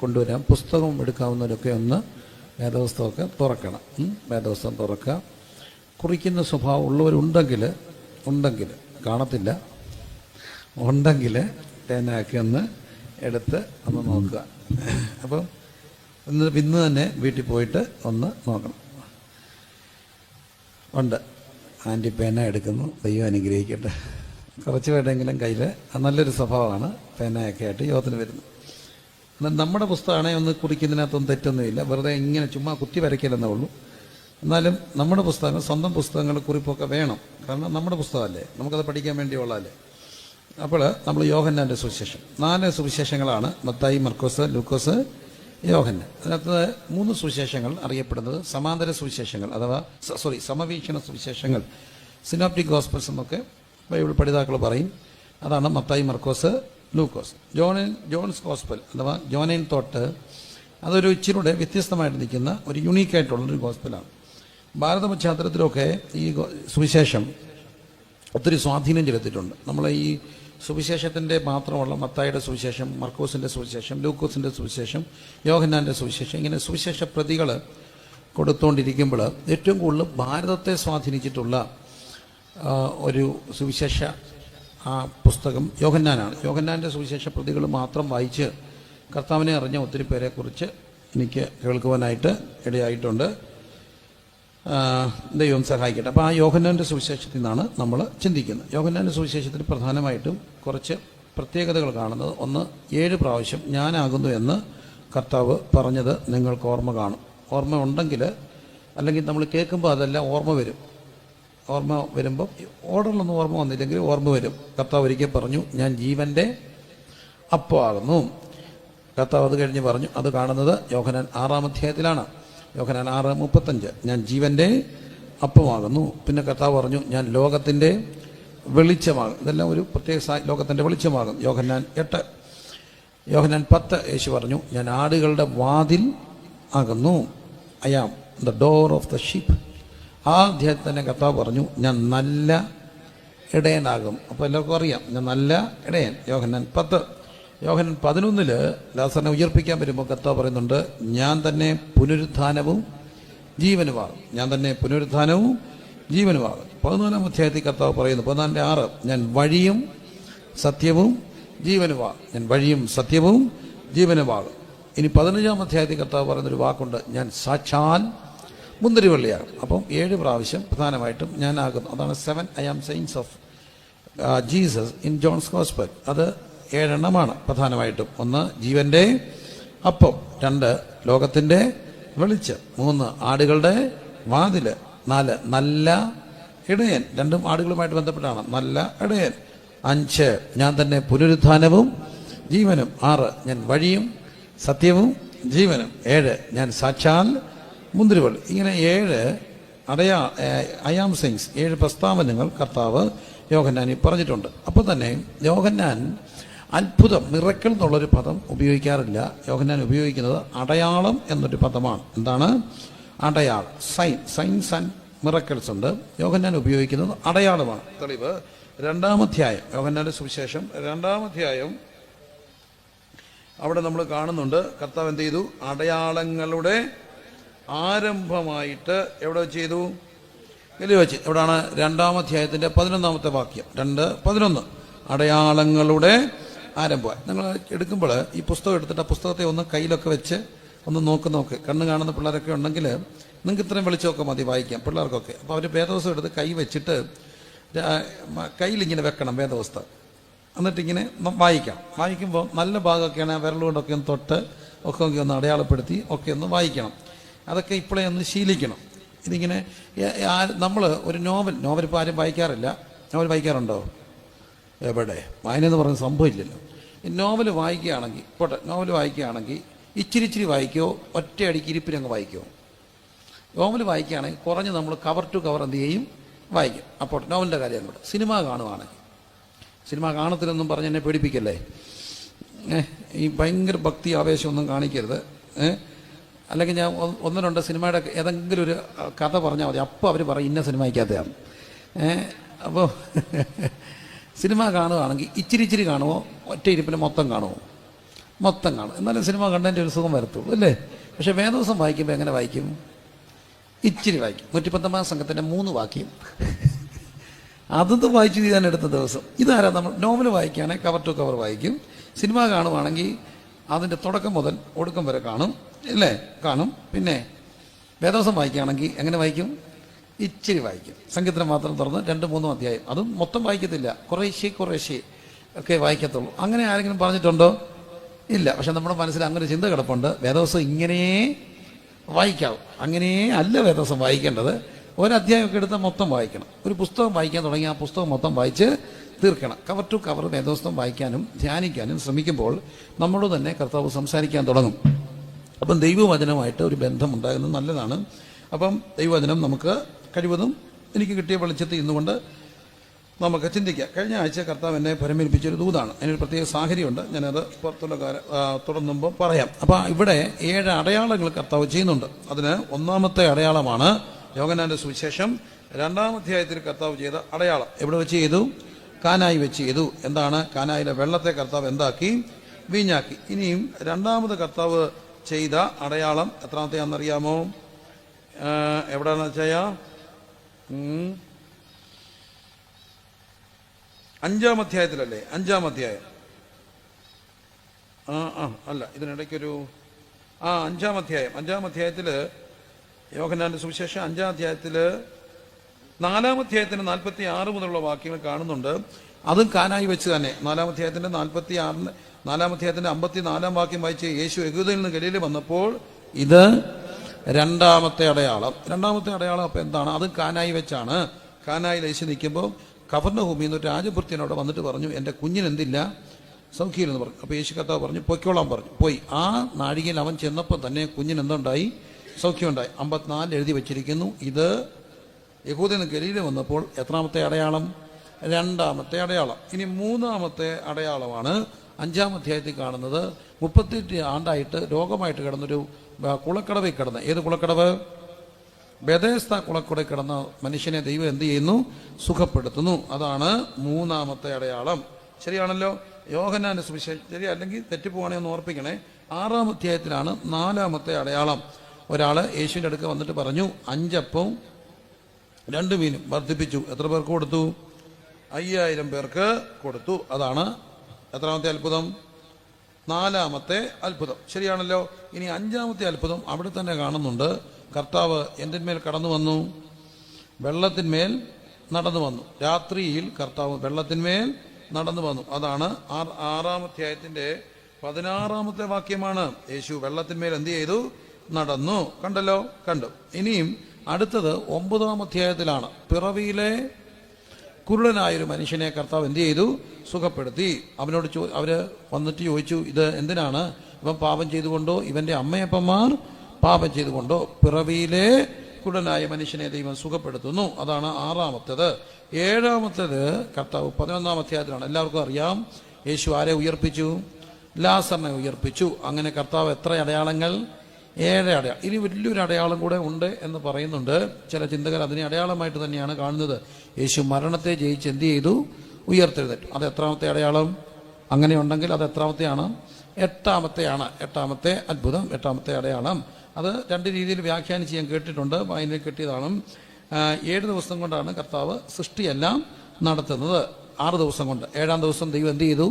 കൊണ്ടുവരാം. പുസ്തകം എടുക്കാവുന്നവരൊക്കെ ഒന്ന് വേദപുസ്തകമൊക്കെ തുറക്കണം. വേദപുസ്തകം തുറക്കുക. കുറിക്കുന്ന സ്വഭാവം ഉള്ളവരുണ്ടെങ്കിൽ കാണത്തില്ല, ഉണ്ടെങ്കിൽ പേനയൊക്കെ ഒന്ന് എടുത്ത് ഒന്ന് നോക്കുക. അപ്പം ഇന്ന് തന്നെ വീട്ടിൽ പോയിട്ട് ഒന്ന് നോക്കണം. ഉണ്ട്, ആൻറ്റി പേന എടുക്കുന്നു, ദൈവം അനുഗ്രഹിക്കട്ടെ. കുറച്ച് പേരെങ്കിലും കയ്യിൽ നല്ലൊരു സ്വഭാവമാണ് പേനയൊക്കെ ആയിട്ട് യോഗത്തിന് വരുന്നത്. എന്നാൽ നമ്മുടെ പുസ്തകമാണെങ്കിൽ ഒന്ന് കുറിക്കുന്നതിനകത്തൊന്നും തെറ്റൊന്നുമില്ല, വെറുതെ ഇങ്ങനെ ചുമ്മാ കുത്തി വരയ്ക്കില്ലെന്നേ ഉള്ളൂ. എന്നാലും നമ്മുടെ പുസ്തകങ്ങൾ, സ്വന്തം പുസ്തകങ്ങൾ കുറിപ്പൊക്കെ വേണം. കാരണം നമ്മുടെ പുസ്തകമല്ലേ, നമുക്കത് പഠിക്കാൻ വേണ്ടിയുള്ളതല്ലേ. അപ്പോൾ നമ്മൾ യോഹന്നാൻ്റെ സുവിശേഷം 4 സുവിശേഷങ്ങളാണ്: മത്തായി, മർക്കോസ്, ലൂക്കോസ്, യോഹന്നാൻ. അതിനകത്ത് 3 സുവിശേഷങ്ങൾ അറിയപ്പെടുന്നത് സമാന്തര സുവിശേഷങ്ങൾ, അഥവാ സമവീക്ഷണ സുവിശേഷങ്ങൾ, സിനോപ്റ്റിക് ഗോസ്പൽസ് എന്നൊക്കെ ബൈബിൾ പഠിതാക്കൾ പറയും. അതാണ് മത്തായി, മർക്കോസ്, ലൂക്കോസ്. ജോൺസ് ഗോസ്പൽ അഥവാ ജോനൈൻ തോട്ട്, അതൊരു ഇച്ചിലൂടെ വ്യത്യസ്തമായിട്ട് നിൽക്കുന്ന ഒരു യുണീക്കായിട്ടുള്ളൊരു ഗോസ്പലാണ്. ഭാരത പശ്ചാത്തലത്തിലൊക്കെ ഈ സുവിശേഷം ഒത്തിരി സ്വാധീനം ചെലുത്തിയിട്ടുണ്ട്. നമ്മൾ ഈ സുവിശേഷത്തിൻ്റെ മാത്രമുള്ള മത്തായിയുടെ സുവിശേഷം, മർക്കോസിൻ്റെ സുവിശേഷം, ലൂക്കോസിൻ്റെ സുവിശേഷം, യോഹന്നാൻ്റെ സുവിശേഷം, ഇങ്ങനെ സുവിശേഷ പ്രതികൾ കൊടുത്തുകൊണ്ടിരിക്കുമ്പോൾ ഏറ്റവും കൂടുതൽ ഭാരതത്തെ സ്വാധീനിച്ചിട്ടുള്ള ഒരു സുവിശേഷ പുസ്തകം യോഹന്നാനാണ്. യോഹന്നാൻ്റെ സുവിശേഷ പ്രതികൾ മാത്രം വായിച്ച് കർത്താവിനെ അറിഞ്ഞ ഒത്തിരി പേരെക്കുറിച്ച് എനിക്ക് കേൾക്കുവാനായിട്ട് ഇടയായിട്ടുണ്ട്. ദൈവം സഹായിക്കട്ടെ. അപ്പോൾ ആ യോഹന്നാൻ്റെ സുവിശേഷത്തിൽ നിന്നാണ് നമ്മൾ ചിന്തിക്കുന്നത്. യോഹന്നാൻ്റെ സുവിശേഷത്തിൽ പ്രധാനമായിട്ടും കുറച്ച് പ്രത്യേകതകൾ കാണുന്നത്: ഒന്ന്, 7 പ്രാവശ്യം ഞാനാകുന്നു എന്ന് കർത്താവ് പറഞ്ഞത് നിങ്ങൾക്ക് ഓർമ്മ കാണും. ഓർമ്മ ഉണ്ടെങ്കിൽ, അല്ലെങ്കിൽ നമ്മൾ കേൾക്കുമ്പോൾ അതെല്ലാം ഓർമ്മ വരും. ഓർമ്മ വരുമ്പം ഓർഡറിലൊന്നും ഓർമ്മ വന്നില്ലെങ്കിൽ ഓർമ്മ വരും. കർത്താവ് ഒരിക്കൽ പറഞ്ഞു, ഞാൻ ജീവൻ്റെ അപ്പമാകുന്നു. കർത്താവ് അത് കഴിഞ്ഞ് പറഞ്ഞു. അത് കാണുന്നത് യോഹന്നാൻ 6-ാം അധ്യായത്തിലാണ്. യോഹന്നാൻ 6:35, ഞാൻ ജീവൻ്റെ അപ്പമാകുന്നു. പിന്നെ കർത്താവ് പറഞ്ഞു, ഞാൻ ലോകത്തിൻ്റെ വെളിച്ചമാകും. ഇതെല്ലാം ഒരു പ്രത്യേക ലോകത്തിൻ്റെ വെളിച്ചമാകും. യോഹന്നാൻ 8. യോഹന്നാൻ 10 യേശു പറഞ്ഞു, ഞാൻ ആടുകളുടെ വാതിൽ ആകുന്നു. I am the door of the sheep. ആ അധ്യായത്തിൽ തന്നെ കർത്താവ് പറഞ്ഞു, ഞാൻ നല്ല ഇടയനാകും. അപ്പോൾ എല്ലാവർക്കും അറിയാം, ഞാൻ നല്ല ഇടയൻ. യോഹന്നാൻ 10. യോഹന്നാൻ 11 ലാസറിനെ ഉയർപ്പിക്കാൻ വരുമ്പോൾ കർത്താവ് പറയുന്നുണ്ട്, ഞാൻ തന്നെ പുനരുത്ഥാനവും ജീവനുമാകും. ഞാൻ തന്നെ പുനരുത്ഥാനവും ജീവനുമാകും. 14-ാം അധ്യായത്തിൽ കർത്താവ് പറയുന്നു, 14:6, ഞാൻ വഴിയും സത്യവും ജീവനുമാകും. ഞാൻ വഴിയും സത്യവും ജീവനുമാകും. ഇനി 15-ാം അധ്യായത്തിൽ കർത്താവ് പറയുന്നൊരു വാക്കുണ്ട്, ഞാൻ സാക്ഷാൽ മുന്തിരിവള്ളിയാകും. അപ്പം 7 പ്രാവശ്യം പ്രധാനമായിട്ടും ഞാനാകുന്നു. അതാണ് 7 I am sayings of Jesus in John's gospel. അത് 7 എണ്ണമാണ് പ്രധാനമായിട്ടും. 1, ജീവൻ്റെ അപ്പം. 2, ലോകത്തിൻ്റെ വെളിച്ചം. 3, ആടുകളുടെ വാതിൽ. 4, നല്ല ഇടയൻ. 2 ആടുകളുമായിട്ട് ബന്ധപ്പെട്ടാണ്. നല്ല ഇടയൻ. 5, ഞാൻ തന്നെ പുനരുത്ഥാനവും ജീവനും. 6, ഞാൻ വഴിയും സത്യവും ജീവനും. 7, ഞാൻ സാക്ഷാൽ മുന്തിരിവള്ളി. ഇങ്ങനെ 7 അയാം സെയിൻസ്, 7 പ്രസ്താവനകൾ കർത്താവ് യോഹന്നാനിൽ പറഞ്ഞിട്ടുണ്ട്. അപ്പോൾ തന്നെ യോഹന്നാൻ അത്ഭുതം, മിറക്കിൾ എന്നുള്ളൊരു പദം ഉപയോഗിക്കാറില്ല. യോഹന്നാൻ ഉപയോഗിക്കുന്നത് അടയാളം എന്നൊരു പദമാണ്. എന്താണ് അടയാളം? സൈൻസ് ആൻഡ് മിറക്കിൾസ് ഉണ്ട്. യോഹന്നാൻ ഉപയോഗിക്കുന്നത് അടയാളമാണ്. തെളിവ് 2-ാം അധ്യായം, യോഹന്നാന്റെ സുവിശേഷം 2-ാം അധ്യായം. അവിടെ നമ്മൾ കാണുന്നുണ്ട് കർത്താവ് എന്ത് ചെയ്തു? അടയാളങ്ങളുടെ ആരംഭമായിട്ട് എവിടെ വെച്ച് ചെയ്തു? വെച്ച്. എവിടാണ്? 2-ാം അധ്യായത്തിൻ്റെ 11-ാമത്തെ വാക്യം. 2:11, അടയാളങ്ങളുടെ ആരംഭമായി. നിങ്ങൾ എടുക്കുമ്പോൾ ഈ പുസ്തകം എടുത്തിട്ട് ആ പുസ്തകത്തെ ഒന്ന് കയ്യിലൊക്കെ വെച്ച് ഒന്ന് നോക്ക്. കണ്ണ് കാണുന്ന പിള്ളേരൊക്കെ ഉണ്ടെങ്കിൽ നിങ്ങൾക്ക് ഇത്രയും വെളിച്ചമൊക്കെ മതി വായിക്കാം, പിള്ളേർക്കൊക്കെ. അപ്പോൾ അവർ വേദപുസ്തകം എടുത്ത് കൈ വെച്ചിട്ട് കയ്യിലിങ്ങനെ വെക്കണം വേദപുസ്തകം. എന്നിട്ടിങ്ങനെ വായിക്കാം. വായിക്കുമ്പോൾ നല്ല ഭാഗമൊക്കെയാണ് വിരലുകൊണ്ടൊക്കെ ഒന്ന് തൊട്ട് ഒക്കെ ഒന്ന് അടയാളപ്പെടുത്തി ഒക്കെ ഒന്ന് വായിക്കണം. അതൊക്കെ ഇപ്പോഴേ ഒന്ന് ശീലിക്കണം. ഇതിങ്ങനെ നമ്മൾ ഒരു നോവൽ ഇപ്പോൾ ആരും വായിക്കാറില്ല. നോവൽ വായിക്കാറുണ്ടോ? എവിടെ? വായനയെന്ന് പറയുന്ന സംഭവമില്ലല്ലോ. ഈ നോവൽ വായിക്കുകയാണെങ്കിൽ ഇച്ചിരി വായിക്കുമോ, ഒറ്റയടിക്ക് ഇരിപ്പിനങ്ങ് വായിക്കുമോ? നോവൽ വായിക്കുകയാണെങ്കിൽ കുറഞ്ഞ് നമ്മൾ കവർ ടു കവർ എന്ത് ചെയ്യും? വായിക്കും. അപ്പോൾ നോവലിൻ്റെ കാര്യം കൂടെ. സിനിമ കാണുവാണെങ്കിൽ, സിനിമ കാണത്തില്ലെന്നും പറഞ്ഞ് എന്നെ പേടിപ്പിക്കല്ലേ. ഈ ഭയങ്കര ഭക്തി ആവേശമൊന്നും കാണിക്കരുത്. അല്ലെങ്കിൽ ഞാൻ 1-2 സിനിമയുടെ ഏതെങ്കിലും ഒരു കഥ പറഞ്ഞാൽ മതി, അപ്പോൾ അവർ പറയും ഇന്ന സിനിമയ്ക്കകത്തെയാണ്. അപ്പോൾ സിനിമ കാണുകയാണെങ്കിൽ ഇച്ചിരി കാണുമോ, ഒറ്റ ഇരിപ്പിന് മൊത്തം കാണുമോ? മൊത്തം കാണും. എന്നാലും സിനിമ കണ്ടതിൻ്റെ ഒരു സുഖം വരത്തുള്ളൂ അല്ലേ? പക്ഷെ വേദോസം വായിക്കുമ്പോൾ എങ്ങനെ വായിക്കും? ഇച്ചിരി വായിക്കും. 119 സംഘത്തിൻ്റെ 3 വാക്യം അതൊന്നും വായിച്ചു തീരാൻ എടുത്ത ദിവസം. ഇതാരാ? നമ്മൾ നോവൽ വായിക്കുകയാണെങ്കിൽ കവർ ടു കവർ വായിക്കും. സിനിമ കാണുവാണെങ്കിൽ അതിൻ്റെ തുടക്കം മുതൽ ഒടുക്കം വരെ കാണും അല്ലേ? കാണും. പിന്നെ വേദോസം വായിക്കുകയാണെങ്കിൽ എങ്ങനെ വായിക്കും? ഇച്ചിരി വായിക്കും. സംഗീതത്തിന് മാത്രം തുറന്ന് 2-3 അധ്യായം, അതും മൊത്തം വായിക്കത്തില്ല, കുറേശ്ശേ ഒക്കെ വായിക്കത്തുള്ളൂ. അങ്ങനെ ആരെങ്കിലും പറഞ്ഞിട്ടുണ്ടോ? ഇല്ല. പക്ഷെ നമ്മുടെ മനസ്സിൽ അങ്ങനെ ചിന്ത കിടപ്പുണ്ട്, വേദോസം ഇങ്ങനെ വായിക്കാവും. അങ്ങനെ അല്ല വേദോസം വായിക്കേണ്ടത്. ഒരധ്യായമൊക്കെ എടുത്താൽ മൊത്തം വായിക്കണം. ഒരു പുസ്തകം വായിക്കാൻ തുടങ്ങി ആ പുസ്തകം മൊത്തം വായിച്ച് തീർക്കണം. കവർ ടു കവർ വേദോസ്തം വായിക്കാനും ധ്യാനിക്കാനും ശ്രമിക്കുമ്പോൾ നമ്മളോട് തന്നെ കർത്താവ് സംസാരിക്കാൻ തുടങ്ങും. അപ്പം ദൈവവചനമായിട്ട് ഒരു ബന്ധം ഉണ്ടാകുന്നത് നല്ലതാണ്. അപ്പം ദൈവവചനം നമുക്ക് കഴിവതും എനിക്ക് കിട്ടിയ വെളിച്ചത്തിൽ ഇന്നുകൊണ്ട് നമുക്ക് ചിന്തിക്കാം. കഴിഞ്ഞ ആഴ്ച കർത്താവ് എന്നെ പരമേൽപ്പിച്ചൊരു ദൂതാണ്. അതിനൊരു പ്രത്യേക സാഹചര്യമുണ്ട്, ഞാനത് പുറത്തുള്ള തുടർന്നുമ്പോൾ പറയാം. അപ്പം ഇവിടെ 7 അടയാളങ്ങൾ കർത്താവ് ചെയ്യുന്നുണ്ട്. അതിന് ഒന്നാമത്തെ അടയാളമാണ് യോഹന്നാന്റെ സുവിശേഷം 2-ാം അധ്യായത്തിൽ കർത്താവ് ചെയ്ത അടയാളം. എവിടെ വെച്ച് ചെയ്തു? കാനായി വെച്ച് ചെയ്തു. എന്താണ്? കാനായിലെ വെള്ളത്തെ കർത്താവ് എന്താക്കി? വീഞ്ഞാക്കി. ഇനിയും 2ാമത് കർത്താവ് ചെയ്ത അടയാളം എത്രാമത്തെയാണെന്നറിയാമോ? എവിടെയാണെന്ന് വെച്ചാൽ 5-ാം അധ്യായത്തിലല്ലേ? 5-ാം അധ്യായം അല്ല, ഇതിനിടയ്ക്കൊരു 5-ാം അധ്യായം. 5-ാം അധ്യായത്തിൽ യോഹന്നാന്റെ സുവിശേഷം 5-ാം അധ്യായത്തിൽ 4-ാം അധ്യായത്തിന് 46 മുതലുള്ള വാക്യങ്ങൾ കാണുന്നുണ്ട്. അതും കാനായി വെച്ച് തന്നെ. 4-ാം അധ്യായത്തിന്റെ 46, 4-ാം അധ്യായത്തിന്റെ 54-ാം വാക്യം വായിച്ച് യേശു യഹൂദയിൽ നിന്ന് ഗലീലയിൽ വന്നപ്പോൾ ഇത് 2ാമത്തെ അടയാളം. 2ാമത്തെ അടയാളം അപ്പം എന്താണ്? അത് കാനായി വെച്ചാണ്. കാനായിൽ യേശു നിൽക്കുമ്പോൾ കഫർന്നഹൂമിൽ നിന്ന് ഒരു രാജഭൃത്യനോട് വന്നിട്ട് പറഞ്ഞു, എൻ്റെ കുഞ്ഞിനെന്തില്ല, സൗഖ്യമില്ലെന്ന് പറഞ്ഞു. അപ്പോൾ യേശു കർത്താവ് പറഞ്ഞു, പൊയ്ക്കോളാൻ പറഞ്ഞു. പോയി. ആ നാഴികയിൽ അവൻ ചെന്നപ്പോൾ തന്നെ കുഞ്ഞിന് എന്തുണ്ടായി? സൗഖ്യമുണ്ടായി. 54 എഴുതി വച്ചിരിക്കുന്നു. ഇത് യഹൂദയിൽ നിന്ന് ഗലീലയിൽ വന്നപ്പോൾ എത്രാമത്തെ അടയാളം? 2ാമത്തെ അടയാളം. ഇനി 3ാമത്തെ അടയാളമാണ് 5-ാം അധ്യായത്തിൽ കാണുന്നത്. 38 ആണ്ടായിട്ട് രോഗമായിട്ട് കിടന്നൊരു കുളക്കടവിൽ കിടന്ന്, ഏത് കുളക്കടവ്? ബെഥേസ്ത കുളക്കടവിൽ കിടന്ന മനുഷ്യനെ ദൈവം എന്ത് ചെയ്യുന്നു? സുഖപ്പെടുത്തുന്നു. അതാണ് 3ാമത്തെ അടയാളം. ശരിയാണല്ലോ? യോഹന്നാന്റെ സുവിശേഷം ശരി, അല്ലെങ്കിൽ തെറ്റിപ്പോവാണെങ്കിൽ ഒന്ന് ഓർപ്പിക്കണേ. 6-ാം അധ്യായത്തിലാണ് 4ാമത്തെ അടയാളം. ഒരാൾ യേശുവിൻ്റെ അടുക്ക വന്നിട്ട് പറഞ്ഞു, 5 അപ്പവും 2 മീനും വർദ്ധിപ്പിച്ചു. എത്ര പേർക്ക് കൊടുത്തു? 5000 പേർക്ക് കൊടുത്തു. അതാണ് എത്രാമത്തെ അത്ഭുതം? 4ാമത്തെ അത്ഭുതം. ശരിയാണല്ലോ? ഇനി 5ാമത്തെ അത്ഭുതം അവിടെ തന്നെ കാണുന്നുണ്ട്. കർത്താവ് എന്തിന്മേൽ കടന്നു വന്നു? വെള്ളത്തിന്മേൽ നടന്നു വന്നു. രാത്രിയിൽ കർത്താവ് വെള്ളത്തിന്മേൽ നടന്നു വന്നു. അതാണ് 6-ാം അധ്യായത്തിന്റെ 16-ാമത്തെ വാക്യമാണ്. യേശു വെള്ളത്തിന്മേൽ എന്ത് ചെയ്തു? നടന്നു. കണ്ടല്ലോ? കണ്ടു. ഇനിയും അടുത്തത് 9-ാം അധ്യായത്തിലാണ്. പിറവിയിലെ കുരുടനായൊരു മനുഷ്യനെ കർത്താവ് എന്ത് ചെയ്തു? സുഖപ്പെടുത്തി. അവനോട് അവര് വന്നിട്ട് ചോദിച്ചു, ഇത് എന്തിനാണ്? ഇവൻ പാപം ചെയ്തുകൊണ്ടോ ഇവന്റെ അമ്മയപ്പന്മാർ പാപം ചെയ്തുകൊണ്ടോ? പിറവിയിലെ കുരുടനായ മനുഷ്യനെ ദൈവം സുഖപ്പെടുത്തുന്നു. അതാണ് 6ാമത്തേത്. 7ാമത്തേത് കർത്താവ് 11-ാം അധ്യായത്തിലാണ്. എല്ലാവർക്കും അറിയാം, യേശു ആരെ ഉയർപ്പിച്ചു? ലാസറിനെ ഉയർപ്പിച്ചു. അങ്ങനെ കർത്താവ് എത്ര അടയാളങ്ങൾ? 7 അടയാളം. ഇനി വലിയൊരു അടയാളം കൂടെ ഉണ്ട് എന്ന് പറയുന്നുണ്ട് ചില ചിന്തകർ. അതിനെ അടയാളമായിട്ട് തന്നെയാണ് കാണുന്നത്. യേശു മരണത്തെ ജയിച്ച് എന്ത് ചെയ്തു? ഉയർത്തെഴുന്നേറ്റു. അത് എത്രാമത്തെ അടയാളം? അങ്ങനെ ഉണ്ടെങ്കിൽ അത് എത്രാമത്തെയാണ്? 8ാമത്തെയാണ്. 8ാമത്തെ അത്ഭുതം, 8ാമത്തെ അടയാളം. അത് 2 രീതിയിൽ വ്യാഖ്യാനിച്ച് ഞാൻ കേട്ടിട്ടുണ്ട്. വായനയിൽ കിട്ടിയതാണ്. 7 ദിവസം കൊണ്ടാണ് കർത്താവ് സൃഷ്ടിയെല്ലാം നടത്തുന്നത്. 6 ദിവസം കൊണ്ട്. 7-ാം ദിവസം ദൈവം എന്ത് ചെയ്തു?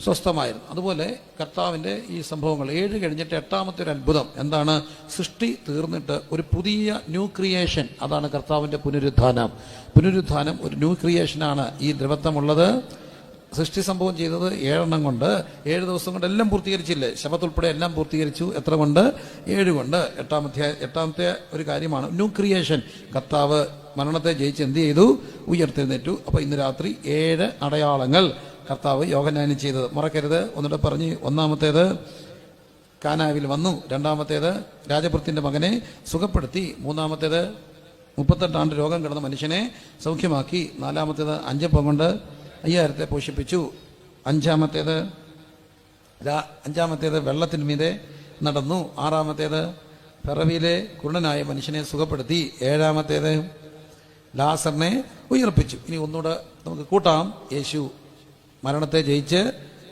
സ്വസ്ഥമായിരുന്നു. അതുപോലെ കർത്താവിൻ്റെ ഈ സംഭവങ്ങൾ 7 കഴിഞ്ഞിട്ട് 8ാമത്തെ ഒരു അത്ഭുതം എന്താണ്? സൃഷ്ടി തീർന്നിട്ട് ഒരു പുതിയ ന്യൂ ക്രിയേഷൻ. അതാണ് കർത്താവിൻ്റെ പുനരുത്ഥാനം. പുനരുത്ഥാനം ഒരു ന്യൂ ക്രിയേഷനാണ്. ഈ ദ്രവത്വമുള്ളത് സൃഷ്ടി സംഭവം ചെയ്തത് 7 കൊണ്ട്. 7 ദിവസം കൊണ്ട് എല്ലാം പൂർത്തീകരിച്ചില്ലേ? ശബത്ത് ഉൾപ്പെടെ എല്ലാം പൂർത്തീകരിച്ചു. എത്ര കൊണ്ട്? 7 കൊണ്ട്. 8ാമത്തെ ഒരു കാര്യമാണ് ന്യൂ ക്രിയേഷൻ. കർത്താവ് മരണത്തെ ജയിച്ച് എന്ത് ചെയ്തു? ഉയർത്തെഴുന്നേറ്റു. അപ്പോൾ ഇന്ന് രാത്രി 7 അടയാളങ്ങൾ കർത്താവ് യോഹന്നാനിൽ ചെയ്തത് മറക്കരുത്. ഒന്നുകൂടെ പറഞ്ഞ്, 1ാമത്തേത് കാനാവിൽ വന്നു. 2ാമത്തേത് രാജഭൃത്യന്റെ മകനെ സുഖപ്പെടുത്തി. 3ാമത്തേത് 38 ആണ്ട് രോഗം കിടന്ന മനുഷ്യനെ സൗഖ്യമാക്കി. 4ാമത്തേത് 5 അപ്പം കൊണ്ട് 5000 പോഷിപ്പിച്ചു. 5ാമത്തേത് വെള്ളത്തിന്മീതെ നടന്നു. 6ാമത്തേത് പിറവിയിലെ കുരുടനായ മനുഷ്യനെ സുഖപ്പെടുത്തി. 7ാമത്തേത് ലാസറിനെ ഉയർപ്പിച്ചു. ഇനി ഒന്നുകൂടെ നമുക്ക് കൂട്ടാം. യേശു മരണത്തെ ജയിച്ച്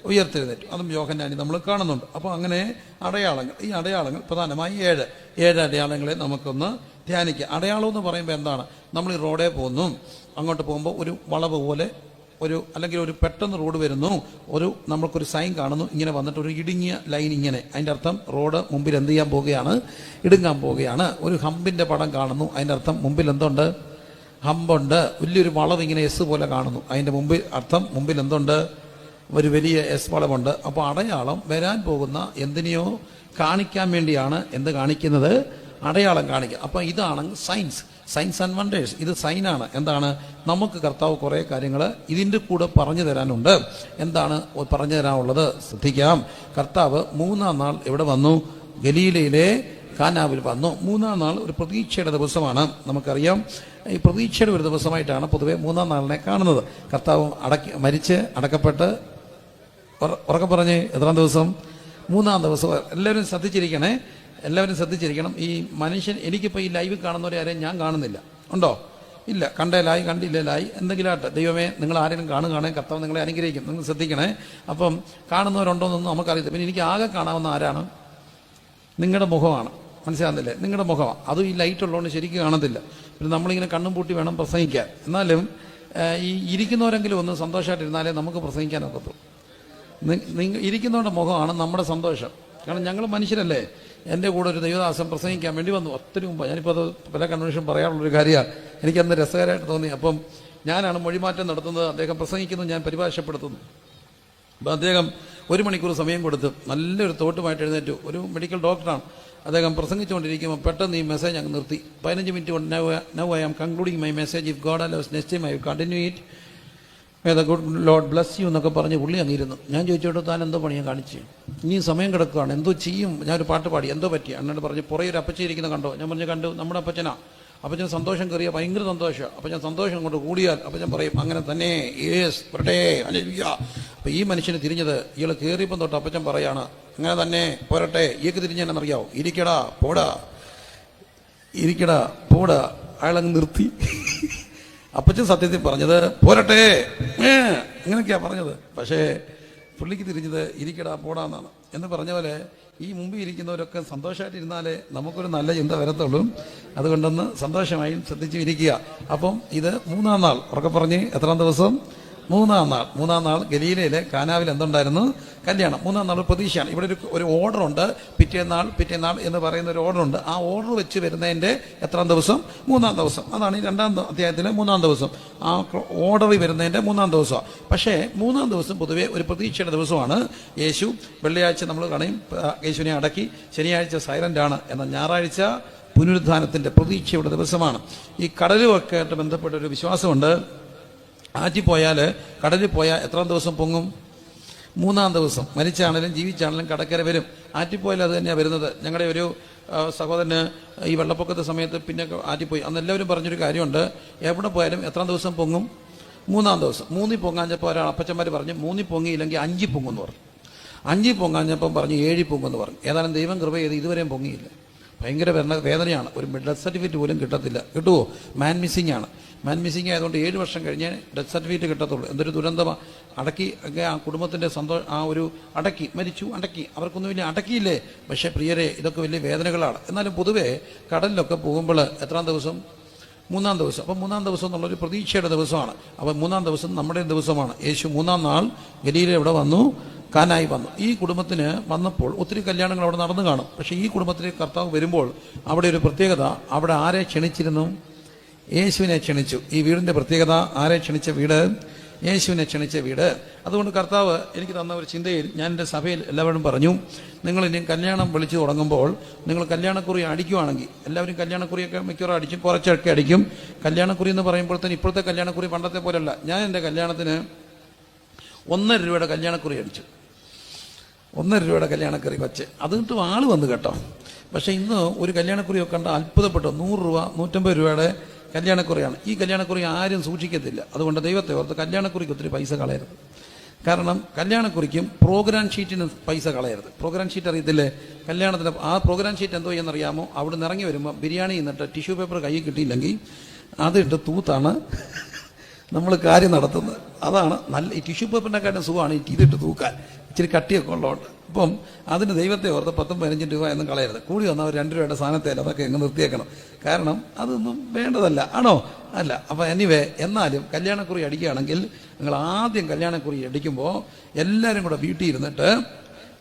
ഉയർത്തെഴുന്നേറ്റു. അതും യോഹന്നാനി നമ്മൾ കാണുന്നുണ്ട്. അപ്പോൾ അങ്ങനെ അടയാളങ്ങൾ, ഈ അടയാളങ്ങൾ പ്രധാനമായി ഏഴ് അടയാളങ്ങളെ നമുക്കൊന്ന് ധ്യാനിക്കാം. അടയാളം എന്ന് പറയുമ്പോൾ എന്താണ്? നമ്മൾ ഈ റോഡേ പോകുന്നു, അങ്ങോട്ട് പോകുമ്പോൾ ഒരു വളവ് പോലെ അല്ലെങ്കിൽ ഒരു പെട്ടെന്ന് റോഡ് വരുന്നു, നമ്മൾക്കൊരു സൈൻ കാണുന്നു, ഇങ്ങനെ വന്നിട്ട് ഒരു ഇടുങ്ങിയ ലൈൻ ഇങ്ങനെ, അതിൻ്റെ അർത്ഥം റോഡ് മുമ്പിൽ എന്ത് ചെയ്യാൻ പോവുകയാണ്? ഇടുങ്ങാൻ പോവുകയാണ്. ഒരു ഹമ്പിൻ്റെ പടം കാണുന്നു, അതിൻ്റെ അർത്ഥം മുമ്പിൽ എന്തുണ്ട്? ഹമ്പുണ്ട്. വലിയൊരു വളവ് ഇങ്ങനെ എസ് പോലെ കാണുന്നു, അതിൻ്റെ മുമ്പിൽ എന്തുണ്ട്? ഒരു വലിയ എസ് വളവുണ്ട്. അപ്പോൾ അടയാളം വരാൻ പോകുന്ന എന്തിനെയോ കാണിക്കാൻ വേണ്ടിയാണ് എന്ത് കാണിക്കുന്നത്? അടയാളം കാണിക്കുക. അപ്പോൾ ഇതാണ് സയൻസ് ആൻഡ് വണ്ടേഴ്സ്. ഇത് സൈനാണ്. എന്താണ്? നമുക്ക് കർത്താവ് കുറേ കാര്യങ്ങൾ ഇതിൻ്റെ കൂടെ പറഞ്ഞു തരാനുണ്ട്. എന്താണ് പറഞ്ഞു തരാനുള്ളത്? ശ്രദ്ധിക്കാം. കർത്താവ് 3-ാം നാൾ എവിടെ വന്നു? ഗലീലയിലെ കാനാവിൽ വന്നു. 3-ാം നാൾ ഒരു പ്രതീക്ഷയുടെ ദിവസമാണ്. നമുക്കറിയാം, ഈ പ്രതീക്ഷയുടെ ഒരു ദിവസമായിട്ടാണ് പൊതുവെ 3-ാം നാളിനെ കാണുന്നത്. കർത്താവ് മരിച്ച് അടക്കപ്പെട്ട് ഉറക്കെ പറഞ്ഞ് എത്രാം ദിവസം? 3-ാം ദിവസം. എല്ലാവരും ശ്രദ്ധിച്ചിരിക്കണം. ഈ മനുഷ്യൻ, എനിക്കിപ്പോൾ ഈ ലൈവ് കാണുന്നവരെ ആരെയും ഞാൻ കാണുന്നില്ല. ഉണ്ടോ? ഇല്ല. കണ്ടേലായി, കണ്ടില്ലേലായി, എന്തെങ്കിലും ആട്ടെ. ദൈവമേ, നിങ്ങൾ ആരെങ്കിലും കാണുകയാണെങ്കിൽ കർത്താവ് നിങ്ങളെ അനുഗ്രഹിക്കും. നിങ്ങൾ ശ്രദ്ധിക്കണേ. അപ്പം കാണുന്നവരുണ്ടോയെന്നൊന്നും നമുക്കറിയില്ല. പിന്നെ എനിക്ക് ആകെ കാണാവുന്ന ആരാണ്? നിങ്ങളുടെ മുഖമാണ്. മനസ്സിലാകുന്നില്ലേ? നിങ്ങളുടെ മുഖമാണ്. അതും ഈ ലൈറ്റ് ഉള്ളതുകൊണ്ട് ശരിക്കും കാണത്തില്ല. പിന്നെ നമ്മളിങ്ങനെ കണ്ണും പൂട്ടി വേണം പ്രസംഗിക്കാൻ. എന്നാലും ഈ ഇരിക്കുന്നവരെങ്കിലും ഒന്ന് സന്തോഷമായിട്ടിരുന്നാലേ നമുക്ക് പ്രസംഗിക്കാനൊക്കത്തുള്ളൂ. ഇരിക്കുന്നവരുടെ മുഖമാണ് നമ്മുടെ സന്തോഷം. കാരണം ഞങ്ങൾ മനുഷ്യരല്ലേ. എൻ്റെ കൂടെ ഒരു ദൈവദാസൻ പ്രസംഗിക്കാൻ വേണ്ടി വന്നു ഒത്തിരി മുമ്പ്. ഞാനിപ്പോൾ അത് പല കൺവെൻഷൻ പറയാനുള്ളൊരു കാര്യമാണ്. എനിക്കന്ന് രസകരമായിട്ട് തോന്നി. അപ്പം ഞാനാണ് മൊഴിമാറ്റം നടത്തുന്നത്, അദ്ദേഹം പ്രസംഗിക്കുന്നത് ഞാൻ പരിഭാഷപ്പെടുത്തുന്നു. അപ്പം അദ്ദേഹം 1 മണിക്കൂർ സമയം കൊടുത്ത് നല്ലൊരു തോട്ടുമായിട്ട് എഴുന്നേറ്റു. ഒരു മെഡിക്കൽ ഡോക്ടറാണ്. അദ്ദേഹം പ്രസംഗിച്ചുകൊണ്ടിരിക്കുമ്പോൾ പെട്ടെന്ന് ഈ മെസ്സേജ് അങ്ങ് നിർത്തി. 15 മിനിറ്റ് കൊണ്ട് now I am concluding my message. If God allows next time I will continue it. May the good Lord bless you എന്നൊക്കെ പറഞ്ഞ് പുള്ളി അങ്ങിരുന്നു. ഞാൻ ചോദിച്ചോട്ട് താൻ എന്തോ പണിയാൻ കാണിച്ചു? ഇനി സമയം കിടക്കുകയാണ്, എന്തോ ചെയ്യും? ഞാനൊരു പാട്ട് പാടി. എന്തോ പറ്റി? എന്നോട് പറഞ്ഞു, പുറകെ ഒരു അപ്പച്ചൻ ഇരിക്കുന്ന കണ്ടോ? ഞാൻ പറഞ്ഞു, കണ്ടു. നമ്മുടെ അപ്പച്ചനാ. അപ്പച്ചൻ സന്തോഷം കയറിയ ഭയങ്കര സന്തോഷം. അപ്പച്ചൻ സന്തോഷം കൊണ്ട് കൂടിയാൽ അപ്പച്ചൻ പറയും, അങ്ങനെ തന്നെ, യേസ് വരട്ടെ, ഹല്ലേലൂയ. അപ്പോൾ ഈ മനുഷ്യന് തിരിഞ്ഞത്, ഇയാൾ കയറിയപ്പം തൊട്ട് അപ്പച്ചൻ പറയാണ്, അങ്ങനെ തന്നെ പോരട്ടെ. ഈക്ക് തിരിഞ്ഞെന്നറിയാവോ? ഇരിക്കടാ പോടാ. അയാളങ്ങ് നിർത്തി. അപ്പച്ചൻ സത്യത്തിൽ പറഞ്ഞത് പോരട്ടെ, അങ്ങനെയൊക്കെയാ പറഞ്ഞത്. പക്ഷേ പുള്ളിക്ക് തിരിഞ്ഞത് ഇരിക്കടാ പോടാന്നാണ്. എന്ന് പറഞ്ഞ പോലെ ഈ മുമ്പിൽ ഇരിക്കുന്നവരൊക്കെ സന്തോഷമായിട്ടിരുന്നാലേ നമുക്കൊരു നല്ല ചിന്ത വരത്തുള്ളൂ. അതുകൊണ്ടൊന്ന് സന്തോഷമായി ശ്രദ്ധിച്ചു ഇരിക്കുക. അപ്പം ഇത് 3-ാം നാൾ. ഉറക്കെ പറഞ്ഞ് എത്രാം ദിവസം? 3-ാം നാൾ ഗലീലയിലെ കാനാവിൽ എന്തുണ്ടായിരുന്നു? കല്യാണം. 3-ാം നാൾ പ്രതീക്ഷയാണ്. ഇവിടെ ഒരു ഓർഡറുണ്ട്. പിറ്റേന്നാൾ എന്ന് പറയുന്ന ഒരു ഓർഡറുണ്ട്. ആ ഓർഡർ വെച്ച് വരുന്നതിൻ്റെ എത്രാം ദിവസം? 3-ാം ദിവസം. അതാണ് ഈ 2-ാം അധ്യായത്തിലെ 3-ാം ദിവസം. ആ ഓർഡറിൽ വരുന്നതിൻ്റെ 3-ാം ദിവസം. പക്ഷേ 3-ാം ദിവസം പൊതുവെ ഒരു പ്രതീക്ഷയുടെ ദിവസമാണ്. യേശു വെള്ളിയാഴ്ച നമ്മൾ കാണും, യേശുവിനെ അടക്കി. ശനിയാഴ്ച സൈലന്റ് ആണ്. എന്നാൽ ഞായറാഴ്ച പുനരുദ്ധാനത്തിൻ്റെ പ്രതീക്ഷയുടെ ദിവസമാണ്. ഈ കടലുമൊക്കെ ആയിട്ട് ബന്ധപ്പെട്ടൊരു വിശ്വാസമുണ്ട്. കടലിൽ പോയാൽ എത്രാം ദിവസം പൊങ്ങും? 3-ാം ദിവസം. മരിച്ചാണെങ്കിലും ജീവിച്ചാണെങ്കിലും കടക്കര വരും. ആറ്റിപ്പോയാൽ അത് തന്നെയാണ് വരുന്നത്. ഞങ്ങളുടെ ഒരു സഹോദരന് ഈ വെള്ളപ്പൊക്കത്തെ സമയത്ത് പിന്നെ ആറ്റിപ്പോയി. അന്ന് എല്ലാവരും പറഞ്ഞൊരു കാര്യമുണ്ട്, എവിടെ പോയാലും എത്രാം ദിവസം പൊങ്ങും? 3-ാം ദിവസം. 3 പൊങ്ങാഞ്ഞപ്പോൾ ഒരാൾ അപ്പച്ചന്മാർ പറഞ്ഞു, 3 പൊങ്ങിയില്ലെങ്കിൽ 5 പൊങ്ങുമെന്ന് പറഞ്ഞു. 5 പൊങ്ങാഞ്ഞപ്പം പറഞ്ഞു 7 പൊങ്ങുമെന്ന് പറഞ്ഞു. ഏതായാലും ദൈവം കൃപ ചെയ്ത് ഇതുവരെയും പൊങ്ങിയില്ല. ഭയങ്കര വേദനയാണ്. ഒരു ഡെത്ത് സർട്ടിഫിക്കറ്റ് പോലും കിട്ടത്തില്ല. കിട്ടുമോ? മാൻ മിസ്സിംഗ് ആയതുകൊണ്ട് 7 വർഷം കഴിഞ്ഞ് ഡെത്ത് സർട്ടിഫിക്കറ്റ് കിട്ടത്തുള്ളൂ. എന്തൊരു ദുരന്തമാണ്. അടക്കി ആ കുടുംബത്തിൻ്റെ മരിച്ചു, അവർക്കൊന്നും വലിയ അടക്കിയില്ലേ. പക്ഷേ പ്രിയരെ, ഇതൊക്കെ വലിയ വേദനകളാണ്. എന്നാലും പൊതുവെ കടലിലൊക്കെ പോകുമ്പോൾ എത്രാം ദിവസം? 3-ാം ദിവസം. അപ്പം 3-ാം ദിവസം എന്നുള്ളൊരു പ്രതീക്ഷയുടെ ദിവസമാണ്. അപ്പം 3-ാം ദിവസം നമ്മുടെ ദിവസമാണ്. യേശു 3-ാം നാൾ ഗലീല എവിടെ വന്നു? കാനായി വന്നു. ഈ കുടുംബത്തിന് വന്നപ്പോൾ ഒത്തിരി കല്യാണങ്ങൾ അവിടെ നടന്നു കാണും. പക്ഷേ ഈ കുടുംബത്തിലേക്ക് കർത്താവ് വരുമ്പോൾ അവിടെ ഒരു പ്രത്യേകത. അവിടെ ആരെ ക്ഷണിച്ചിരുന്നു? യേശുവിനെ ക്ഷണിച്ചു. ഈ വീടിൻ്റെ പ്രത്യേകത, ആരെ ക്ഷണിച്ച വീട്? യേശുവിനെ ക്ഷണിച്ച വീട്. അതുകൊണ്ട് കർത്താവ് എനിക്ക് തന്ന ഒരു ചിന്തയിൽ ഞാൻ എൻ്റെ സഭയിൽ എല്ലാവരും പറഞ്ഞു, നിങ്ങൾ ഇനി കല്യാണം വിളിച്ചു തുടങ്ങുമ്പോൾ നിങ്ങൾ കല്യാണക്കുറി അടിക്കുവാണെങ്കിൽ, എല്ലാവരും കല്യാണക്കുറിയൊക്കെ മിക്കവാറും അടിക്കും, കുറച്ചൊക്കെ അടിക്കും. കല്യാണക്കുറി എന്ന് പറയുമ്പോഴത്തേന് ഇപ്പോഴത്തെ കല്യാണക്കുറി പണ്ടത്തെ പോലെയല്ല. ഞാൻ എൻ്റെ കല്യാണത്തിന് 1.5 രൂപയുടെ കല്യാണക്കുറി അടിച്ചു. 1.5 രൂപയുടെ കല്യാണക്കുറി വെച്ച് അതിട്ട് ആൾ വന്നു കേട്ടോ. പക്ഷേ ഇന്ന് ഒരു കല്യാണക്കുറിയൊക്കെ കണ്ട അത്ഭുതപ്പെട്ടു. 100 രൂപ 150 രൂപയുടെ കല്യാണക്കുറിയാണ്. ഈ കല്യാണക്കുറി ആരും സൂക്ഷിക്കത്തില്ല. അതുകൊണ്ട് ദൈവത്തെ ഓർത്ത് കല്യാണക്കുറിക്ക് ഒത്തിരി പൈസ കളയരുത്. കാരണം കല്യാണക്കുറിക്കും പ്രോഗ്രാം ഷീറ്റിന് പൈസ കളയരുത്. പ്രോഗ്രാം ഷീറ്റ് അറിയത്തില്ലേ? കല്യാണത്തിന് ആ പ്രോഗ്രാം ഷീറ്റ് എന്തോ എന്നറിയാമോ? അവിടെ നിന്ന് ഇറങ്ങി വരുമ്പോൾ ബിരിയാണി എന്നിട്ട് ടിഷ്യൂ പേപ്പർ കയ്യിൽ കിട്ടിയില്ലെങ്കിൽ അതിട്ട് തൂത്താണ് നമ്മൾ കാര്യം നടത്തുന്നത്. അതാണ് നല്ല. ഈ ടിഷ്യൂ പേപ്പറിനെക്കാട്ടും സുഖമാണ് ഈ ഇതിട്ട് തൂക്കാൻ, ഇച്ചിരി കട്ടിയൊക്കെ ഉള്ളതുകൊണ്ട്. അപ്പം അതിന് ദൈവത്തെ ഓർത്ത് 10-15 രൂപ ഒന്നും കളയരുത്. കൂടി വന്നാൽ ഒരു 2 രൂപയുടെ സാധനത്തേൽ അതൊക്കെ എങ്ങ് നിർത്തിയേക്കണം. കാരണം അതൊന്നും വേണ്ടതല്ല, ആണോ? അല്ല. അപ്പം എനിവേ, എന്നാലും കല്യാണക്കുറി അടിക്കുകയാണെങ്കിൽ നിങ്ങൾ ആദ്യം കല്യാണക്കുറി അടിക്കുമ്പോൾ എല്ലാവരും കൂടെ വീട്ടിൽ ഇരുന്നിട്ട്,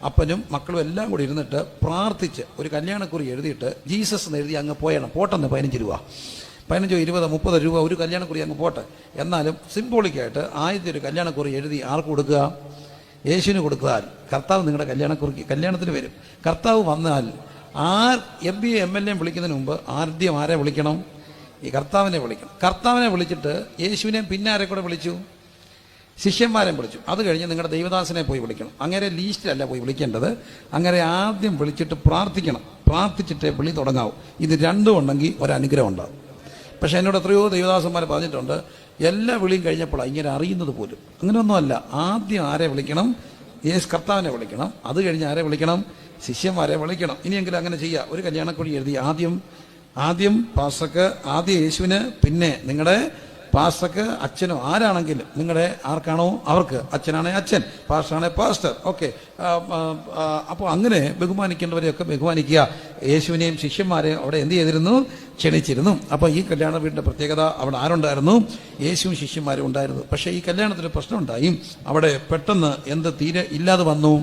അപ്പനും മക്കളും എല്ലാം കൂടി ഇരുന്നിട്ട് പ്രാർത്ഥിച്ച് ഒരു കല്യാണക്കുറി എഴുതിയിട്ട് ജീസസ് എന്ന് എഴുതി അങ്ങ് പോയണം. പോട്ടെന്ന് 15 രൂപ, 15, 20, 30 രൂപ ഒരു കല്യാണക്കുറി അങ്ങ് പോട്ടെ. എന്നാലും സിംബോളിക്കായിട്ട് ആദ്യത്തെ ഒരു കല്യാണക്കുറി എഴുതി ആർക്ക് കൊടുക്കുക? യേശുവിന് കൊടുത്താൽ കർത്താവ് നിങ്ങളുടെ കല്യാണത്തിന് വരും. കർത്താവ് വന്നാൽ MBA MLA വിളിക്കുന്നതിന് മുമ്പ് ആദ്യം ആരെ വിളിക്കണം? ഈ കർത്താവിനെ വിളിക്കണം. കർത്താവിനെ വിളിച്ചിട്ട് യേശുവിനെ പിന്നെ ആരെ കൂടെ വിളിച്ചു? ശിഷ്യന്മാരെ വിളിച്ചു. അത് കഴിഞ്ഞ് നിങ്ങളുടെ ദൈവദാസനെ പോയി വിളിക്കണം. അങ്ങനെ ലീസ്റ്റിലല്ല പോയി വിളിക്കേണ്ടത്. അങ്ങനെ ആദ്യം വിളിച്ചിട്ട് പ്രാർത്ഥിക്കണം. പ്രാർത്ഥിച്ചിട്ടേ വിളി തുടങ്ങാവൂ. ഇത് രണ്ടും ഉണ്ടെങ്കിൽ ഒരനുഗ്രഹം ഉണ്ടാകും. പക്ഷേ എന്നോട് എത്രയോ ദൈവദാസന്മാർ പറഞ്ഞിട്ടുണ്ട്, എല്ലാ വിളിയും കഴിഞ്ഞപ്പോഴാണ് ഇങ്ങനെ അറിയുന്നത് പോലും. അങ്ങനെയൊന്നുമല്ല. ആദ്യം ആരെ വിളിക്കണം? കർത്താവിനെ വിളിക്കണം. അത് കഴിഞ്ഞ് ആരെ വിളിക്കണം? ശിഷ്യന്മാരെ വിളിക്കണം. ഇനിയെങ്കിലും അങ്ങനെ ചെയ്യുക. ഒരു കല്യാണക്കുറി എഴുതി ആദ്യം പാസ്റ്റർക്ക്, ആദ്യം യേശുവിന്, പിന്നെ നിങ്ങളുടെ പാസ്റ്റർക്ക്, അച്ഛനോ ആരാണെങ്കിലും നിങ്ങളുടെ ആർക്കാണോ അവർക്ക്, അച്ഛനാണെ അച്ഛൻ, പാസ്റ്ററാണെ പാസ്റ്റർ, ഓക്കെ. അപ്പോൾ അങ്ങനെ ബഹുമാനിക്കേണ്ടവരെയൊക്കെ ബഹുമാനിക്കുക. യേശുവിനെയും ശിഷ്യന്മാരെയും അവിടെ എന്ത് ചെയ്തിരുന്നു? ക്ഷണിച്ചിരുന്നു. അപ്പോൾ ഈ കല്യാണ വീടിൻ്റെ പ്രത്യേകത, അവിടെ ആരുണ്ടായിരുന്നു? യേശുവും ശിഷ്യന്മാരും ഉണ്ടായിരുന്നു. പക്ഷേ ഈ കല്യാണത്തിന് പ്രശ്നമുണ്ടായി. അവിടെ പെട്ടെന്ന് തീരെ ഇല്ലാതെ വന്നു?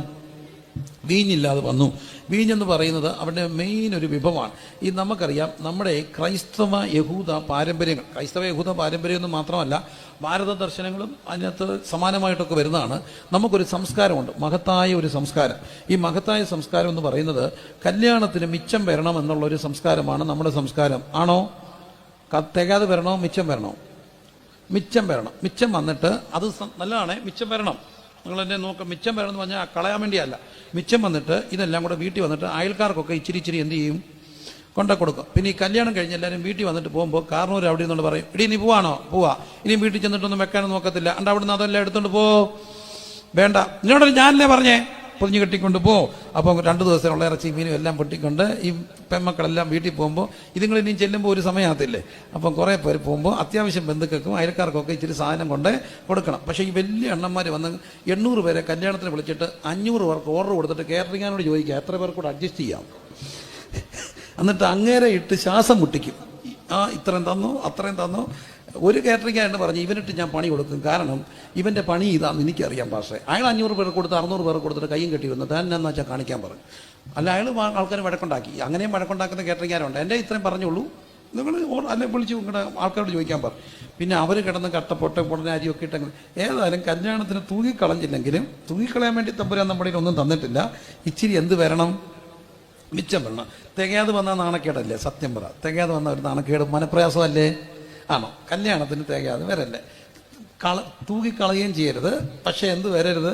വീഞ്ഞില്ലാതെ വന്നു. വീഞ്ഞെന്ന് പറയുന്നത് അവിടെ മെയിൻ ഒരു വിഭവമാണ്. ഈ നമുക്കറിയാം, നമ്മുടെ ക്രൈസ്തവ യഹൂദ പാരമ്പര്യം എന്ന് മാത്രമല്ല, ഭാരത ദർശനങ്ങളും അതിനകത്ത് സമാനമായിട്ടൊക്കെ വരുന്നതാണ്. നമുക്കൊരു സംസ്കാരമുണ്ട്, മഹത്തായ ഒരു സംസ്കാരം. ഈ മഹത്തായ സംസ്കാരം എന്ന് പറയുന്നത് കല്യാണത്തിന് മിച്ചം വരണം എന്നുള്ളൊരു സംസ്കാരമാണ് നമ്മുടെ സംസ്കാരം. ആണോ? തികയാതെ വരണോ? മിച്ചം വരണോ? മിച്ചം വരണം. മിച്ചം വന്നിട്ട് അത് നല്ലതാണ്. മിച്ചം വരണം. നിങ്ങൾ എന്നെ നോക്കാം. മിച്ചം വരണമെന്ന് പറഞ്ഞാൽ കളയാൻ വേണ്ടിയല്ല. മിച്ചം വന്നിട്ട് ഇതെല്ലാം കൂടെ വീട്ടിൽ വന്നിട്ട് അയൽക്കാർക്കൊക്കെ ഇച്ചിരി എന്ത് ചെയ്യും? കൊണ്ടു കൊടുക്കും. പിന്നെ ഈ കല്യാണം കഴിഞ്ഞ് എല്ലാവരും വീട്ടിൽ വന്നിട്ട് പോകുമ്പോൾ കാർന്നൂർ അവിടെ നിന്നുകൊണ്ട് പറയും, ഇടി നീ പോവാണോ? പോവാ. ഇനിയും വീട്ടിൽ ചെന്നിട്ടൊന്നും വെക്കാനൊന്നും നോക്കത്തില്ല. അണ്ട് അവിടെ നിന്ന് അതെല്ലാം എടുത്തോണ്ട് വേണ്ട, നിന്നോടൊരു ഞാനല്ലേ പറഞ്ഞേ, പൊതിഞ്ഞ് കെട്ടിക്കൊണ്ട് അപ്പം 2 ദിവസത്തിനുള്ള ഇറച്ചി മീനും എല്ലാം പൊട്ടിക്കൊണ്ട് ഈ പെൺമക്കളെല്ലാം വീട്ടിൽ പോകുമ്പോൾ ഇതുങ്ങൾ ഇനിയും ചെല്ലുമ്പോൾ ഒരു സമയമാകത്തില്ലേ. അപ്പം കുറേ പേര് പോകുമ്പോൾ അത്യാവശ്യം ബന്ധുക്കൾക്കും അയൽക്കാർക്കൊക്കെ ഇച്ചിരി സാധനം കൊണ്ട് കൊടുക്കണം. പക്ഷേ ഈ വലിയ എണ്ണന്മാർ വന്ന് 800 പേരെ കല്യാണത്തിന് വിളിച്ചിട്ട് 500 പേർക്ക് ഓർഡർ കൊടുത്തിട്ട് കാറ്ററിംഗിനോട് ചോദിക്കുക എത്ര പേർക്ക് കൂടെ അഡ്ജസ്റ്റ് ചെയ്യാം. എന്നിട്ട് അങ്ങേരെ ഇട്ട് ശ്വാസം മുട്ടിക്കും. ഇത്രയും തന്നു, അത്രയും തന്നു. ഒരു കാറ്ററിംഗായിട്ട് പറഞ്ഞ് ഇവനിട്ട് ഞാൻ പണി കൊടുക്കും. കാരണം ഇവൻ്റെ പണി ഇതാണെന്ന് എനിക്കറിയാം. പക്ഷേ അയാൾ 500 പേർക്ക് കൊടുത്ത് 600 പേർക്ക് കൊടുത്തിട്ട് കയ്യും കെട്ടി വന്നു. താൻ എന്നാ വെച്ചാൽ കാണിക്കാൻ പറഞ്ഞു. അല്ല, അയാൾ ആൾക്കാരെ വഴക്കുണ്ടാക്കി. അങ്ങനെയും വഴക്കുണ്ടാക്കുന്ന കാറ്ററിംഗാരുണ്ട്. എൻ്റെ ഇത്രയും പറഞ്ഞുള്ളൂ, നിങ്ങൾ അല്ലെ വിളിച്ചു നിങ്ങളുടെ ആൾക്കാരോട് ചോദിക്കാൻ പറഞ്ഞു. പിന്നെ അവർ കിടന്ന് പൊട്ടനെ അരിയൊക്കെ ഇട്ടെങ്കിൽ ഏതായാലും കല്യാണത്തിന് തൂങ്ങിക്കളഞ്ഞില്ലെങ്കിലും തൂങ്ങിക്കളയാൻ വേണ്ടി തമ്പുരാൻ നമ്മുടെ ഒന്നും തന്നിട്ടില്ല. ഇച്ചിരി എന്ത് വരണം? മിച്ചം വരണം. തികയാതെ വന്നാൽ നാണക്കേടല്ലേ? സത്യം പറ. തികയാതെ വന്ന ഒരു നാണക്കേട് മനപ്രയാസമല്ലേ? ആണോ? കല്യാണത്തിന് തികയാതെ വരല്ലേ? തൂക്കിക്കളയുകയും ചെയ്യരുത്. പക്ഷേ എന്ത് വരരുത്?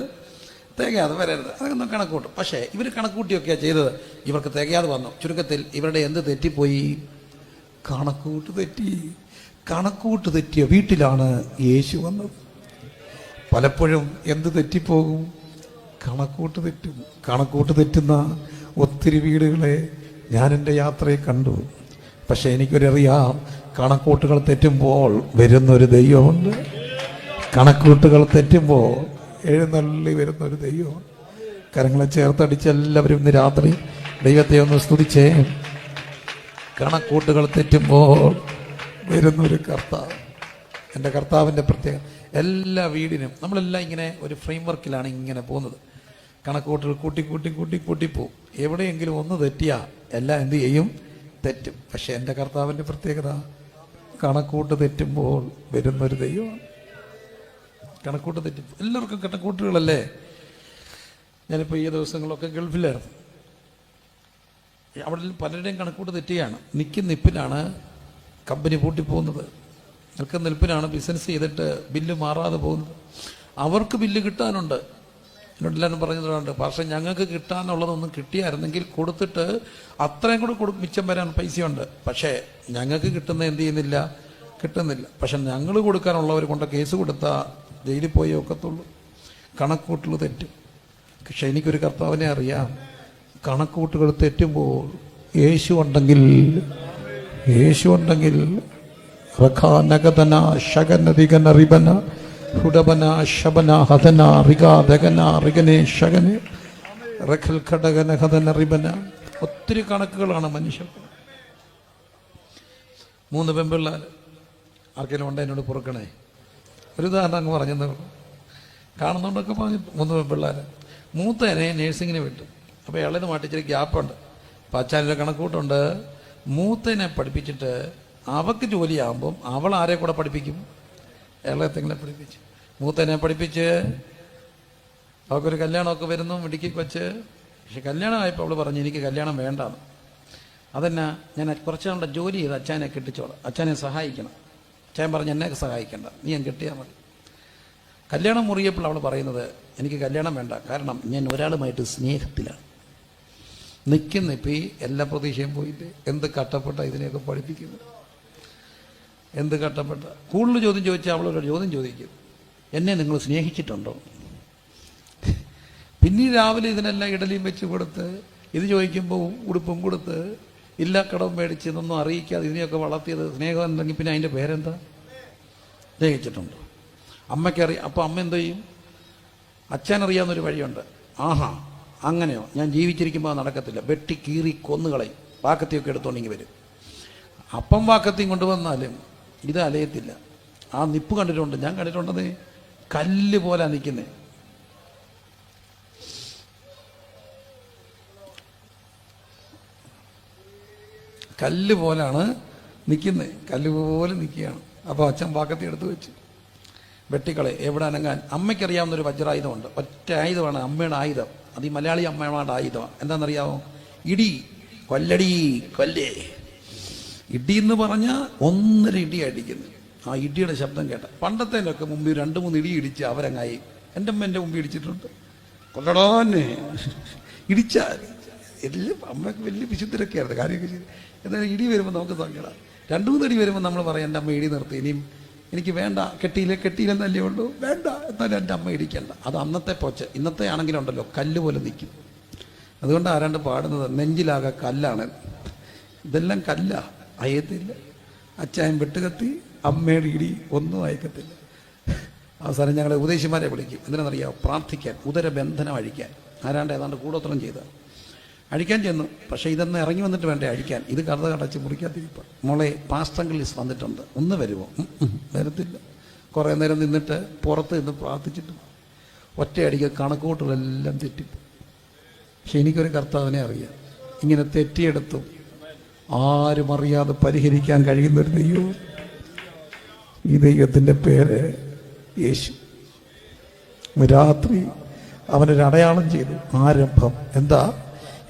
തികയാതെ വരരുത്. അതൊന്നും കണക്കൂട്ടും. പക്ഷേ ഇവർ കണക്കൂട്ടിയൊക്കെയാണ് ചെയ്തത്. ഇവർക്ക് തികയാതെ വന്നു. ചുരുക്കത്തിൽ ഇവരുടെ എന്ത് തെറ്റിപ്പോയി? കണക്കൂട്ട് തെറ്റിയ വീട്ടിലാണ് യേശു വന്നത്. പലപ്പോഴും എന്ത് തെറ്റിപ്പോകും? കണക്കൂട്ട് തെറ്റും. കണക്കൂട്ട് തെറ്റുന്ന ഒത്തിരി വീടുകളെ ഞാൻ എൻ്റെ യാത്രയെ കണ്ടു. പക്ഷെ എനിക്കൊരറിയാം, കണക്കൂട്ടുകൾ തെറ്റുമ്പോൾ വരുന്നൊരു ദൈവമുണ്ട്. കണക്കൂട്ടുകൾ തെറ്റുമ്പോൾ എഴുന്നള്ളി വരുന്നൊരു ദൈവമുണ്ട്. കരങ്ങളെ ചേർത്തടിച്ച് എല്ലാവരും ഇന്ന് രാത്രി ദൈവത്തെ ഒന്ന് സ്തുതിച്ചേ. കണക്കൂട്ടുകൾ തെറ്റുമ്പോൾ വരുന്നൊരു കർത്താവ്. എൻ്റെ കർത്താവിൻ്റെ പ്രത്യേകം എല്ലാ വീടിനും നമ്മളെല്ലാം ഇങ്ങനെ ഒരു ഫ്രെയിം വർക്കിലാണ് ഇങ്ങനെ പോകുന്നത്. കണക്കൂട്ടുകൾ കൂട്ടി പോവും. എവിടെയെങ്കിലും ഒന്ന് തെറ്റിയാൽ എല്ലാം എന്ത് ചെയ്യും? തെറ്റും. പക്ഷെ എൻ്റെ കർത്താവിൻ്റെ പ്രത്യേകത, കണക്കൂട്ട് തെറ്റുമ്പോൾ വരുന്നൊരു ദൈവമാണ്. കണക്കൂട്ട് തെറ്റും. എല്ലാവർക്കും കണക്കൂട്ടുകളല്ലേ? ഞാനിപ്പോൾ ഈ ദിവസങ്ങളൊക്കെ ഗൾഫിലായിരുന്നു. അവിടെ പലരുടെയും കണക്കൂട്ട് തെറ്റുകയാണ്. നിൽപ്പിലാണ് കമ്പനി പൂട്ടിപ്പോകുന്നത്. നിൽപ്പിനാണ് ബിസിനസ് ചെയ്തിട്ട് ബില്ല് മാറാതെ പോകുന്നത്. അവർക്ക് ബില്ല് കിട്ടാനുണ്ട്. എന്നോടെല്ലാവരും പറഞ്ഞതുകൊണ്ട്, പക്ഷേ ഞങ്ങൾക്ക് കിട്ടാനുള്ളതൊന്നും കിട്ടിയായിരുന്നെങ്കിൽ കൊടുത്തിട്ട് അത്രയും കൂടെ മിച്ചം വരാൻ പൈസയുണ്ട്. പക്ഷേ ഞങ്ങൾക്ക് കിട്ടുന്ന എന്ത് ചെയ്യുന്നില്ല? കിട്ടുന്നില്ല. പക്ഷെ ഞങ്ങൾ കൊടുക്കാനുള്ളവർ കൊണ്ട് കേസ് കൊടുത്താൽ ജയിലിൽ പോയേ ഒക്കത്തുള്ളൂ. കണക്കൂട്ടുകൾ തെറ്റും. പക്ഷെ എനിക്കൊരു കർത്താവിനെ അറിയാം. കണക്കൂട്ടുകൾ തെറ്റുമ്പോൾ യേശു ഉണ്ടെങ്കിൽ ഹുഡബന ശബന ഹദന റിഗ ദഗന റിഗനെ ഷഗനെ റഖൽ ഖഡഗന ഹദന റിബന. ഒത്തിരി കണക്കുകളാണ് മനുഷ്യൻ. 3 പെൺപിള്ളേർ ആർക്കെങ്കിലും ഉണ്ട് എന്നോട് പൊറുക്കണേ. ഒരു ഉദാഹരണം അങ്ങ് പറഞ്ഞെന്ന് കാണുന്നുണ്ടൊക്കെ പറഞ്ഞു. 3 പെൺപിള്ളേർ. മൂത്തനെ നേഴ്സിങ്ങിന് വിട്ടു. അപ്പോൾ ഇളയത് മാട്ടിച്ചിരി ഗ്യാപ്പുണ്ട്. അപ്പം അച്ഛൻ്റെ കണക്കൂട്ടുണ്ട്. മൂത്തനെ പഠിപ്പിച്ചിട്ട് അവൾക്ക് ജോലിയാകുമ്പം അവൾ ആരെ കൂടെ പഠിപ്പിക്കും? ഇളയത്തെങ്ങനെ പഠിപ്പിച്ച്. മൂത്തനെ പഠിപ്പിച്ച് അവൾക്കൊരു കല്യാണമൊക്കെ വരുന്നു മിടുക്കി വെച്ച്. പക്ഷെ കല്യാണമായപ്പോൾ അവൾ പറഞ്ഞു എനിക്ക് കല്യാണം വേണ്ടാന്ന്. അതെന്നാ, ഞാൻ കുറച്ച് നാളുടെ ജോലി ചെയ്ത് അച്ഛനെ കെട്ടിച്ചോളാം, അച്ഛനെ സഹായിക്കണം. അച്ഛൻ പറഞ്ഞു എന്നെ സഹായിക്കണ്ട, നീ ഞാൻ കെട്ടിയാൽ മതി. കല്യാണം മുറിയപ്പോൾ അവൾ പറയുന്നത് എനിക്ക് കല്യാണം വേണ്ട, കാരണം ഞാൻ ഒരാളുമായിട്ട് സ്നേഹത്തിലാണ് നിൽക്കുന്ന. ഇപ്പം ഈ എല്ലാ പ്രതീക്ഷയും പോയിട്ട് എന്ത് കട്ടപ്പെട്ട ഇതിനെയൊക്കെ പഠിപ്പിക്കുന്നത്, എന്ത് കട്ടപ്പെട്ട. കൂടുതൽ ചോദ്യം ചോദിച്ചാൽ അവളൊരു ചോദ്യം ചോദിക്കും, എന്നെ നിങ്ങൾ സ്നേഹിച്ചിട്ടുണ്ടോ? പിന്നീട് രാവിലെ ഇതിനെല്ലാം ഇഡലിയും വെച്ച് കൊടുത്ത് ഇത് ചോദിക്കുമ്പോൾ ഉടുപ്പും കൊടുത്ത് ഇല്ല കടവും മേടിച്ച് ഇതൊന്നും അറിയിക്കാതെ ഇതിനെയൊക്കെ വളർത്തിയത് സ്നേഹം ഉണ്ടെങ്കിൽ പിന്നെ അതിൻ്റെ പേരെന്താ? സ്നേഹിച്ചിട്ടുണ്ടോ? അമ്മയ്ക്കറിയാം. അപ്പോൾ അമ്മ എന്ത് ചെയ്യും? അച്ഛനറിയാവുന്നൊരു വഴിയുണ്ട്. ആഹാ അങ്ങനെയോ, ഞാൻ ജീവിച്ചിരിക്കുമ്പോൾ നടക്കത്തില്ല, വെട്ടി കീറി കൊന്നുകളയും, വാക്കത്തിയൊക്കെ എടുത്തോണ്ടെങ്കിൽ വരും. അപ്പം വാക്കത്തിയും കൊണ്ടുവന്നാലും ഇത് അലയത്തില്ല. ആ നിപ്പ് കണ്ടിട്ടുണ്ട്, ഞാൻ കണ്ടിട്ടുണ്ടത് കല്ല് പോലെ നിൽക്കുന്നേ. കല്ല് പോലാണ് നിൽക്കുന്നത്, കല്ല് പോലെ നിൽക്കുകയാണ്. അപ്പോൾ അച്ഛൻ വാക്കത്തി എടുത്ത് വെച്ച് വെട്ടിക്കളെ എവിടെ അനങ്ങാൻ. അമ്മയ്ക്കറിയാവുന്നൊരു വജ്രായുധമുണ്ട്, ഒറ്റ ആയുധമാണ് അമ്മയുടെ ആയുധം. അത് ഈ മലയാളി അമ്മയുടെ ആയുധമാണ്. എന്താണെന്നറിയാമോ? ഇടി. കൊല്ലടി കൊല്ലേ. ഇടി എന്ന് പറഞ്ഞാൽ 1.5 ഇടി അടിക്കുന്നു. ആ ഇടിയുടെ ശബ്ദം കേട്ട പണ്ടത്തേനൊക്കെ മുമ്പിൽ 2-3 ഇടി ഇടിച്ച് അവരങ്ങായി. എൻ്റെ അമ്മ എൻ്റെ മുമ്പിൽ ഇടിച്ചിട്ടുണ്ട്. കൊല്ലടാന്നെ ഇടിച്ചാൽ എല്ലാം. അമ്മയൊക്കെ വലിയ വിശുദ്ധരൊക്കെ ആയിരുന്നു കാര്യമൊക്കെ ചെയ്ത്. എന്നാലും ഇടി വരുമ്പോൾ നമുക്ക് സങ്കടം. 2-3 ഇടി വരുമ്പോൾ നമ്മൾ പറയും എൻ്റെ അമ്മ ഇടി നിർത്തി, ഇനിയും എനിക്ക് വേണ്ട, കെട്ടിയില്ലെന്നല്ലേ ഉള്ളൂ, വേണ്ട, എന്നാലും എൻ്റെ അമ്മ ഇടിക്കണ്ട. അത് അന്നത്തെ പോച്ച്. ഇന്നത്തെ ആണെങ്കിലുണ്ടല്ലോ കല്ല് പോലെ നിൽക്കും. അതുകൊണ്ട് ആരാണ്ട് പാടുന്നത് നെഞ്ചിലാകെ കല്ലാണ്. ഇതെല്ലാം കല്ല, അയത്തില്ല. അച്ചായൻ വെട്ടുകത്തി, അമ്മയുടെ ഇടി ഒന്നും അയക്കത്തില്ല. അവസാനം ഞങ്ങളെ ഉപദേശിമാരെ വിളിക്കും. എന്തിനാണെന്നറിയാമോ? പ്രാർത്ഥിക്കാൻ, ഉദരബന്ധനം അഴിക്കാൻ. ആരാണ്ട് ഏതാണ്ട് കൂടോത്രം ചെയ്ത അഴിക്കാൻ ചെന്നു. പക്ഷേ ഇതൊന്ന് ഇറങ്ങി വന്നിട്ട് വേണ്ടേ അഴിക്കാൻ. ഇത് കടത കടച്ച് മുറിക്കാതിരിപ്പം. മോളെ പാസ്റ്റങ്കിളിസ് വന്നിട്ടുണ്ട്, ഒന്ന് വരുമോ? വരത്തില്ല. കുറേ നേരം നിന്നിട്ട് പുറത്ത് നിന്ന് പ്രാർത്ഥിച്ചിട്ട് ഒറ്റയടിക്ക് കണക്കൂട്ടുകളെല്ലാം തെറ്റിപ്പോയി. പക്ഷെ എനിക്കൊരു കർത്താവിനെ അറിയാം. ഇങ്ങനെ തെറ്റിയെടുത്തും ആരും അറിയാതെ പരിഹരിക്കാൻ കഴിയുന്നൊരു ദൈവം. ഈ ദൈവത്തിൻ്റെ പേര് യേശു. രാത്രി അവനൊരു അടയാളം ചെയ്തു. ആരംഭം എന്താ?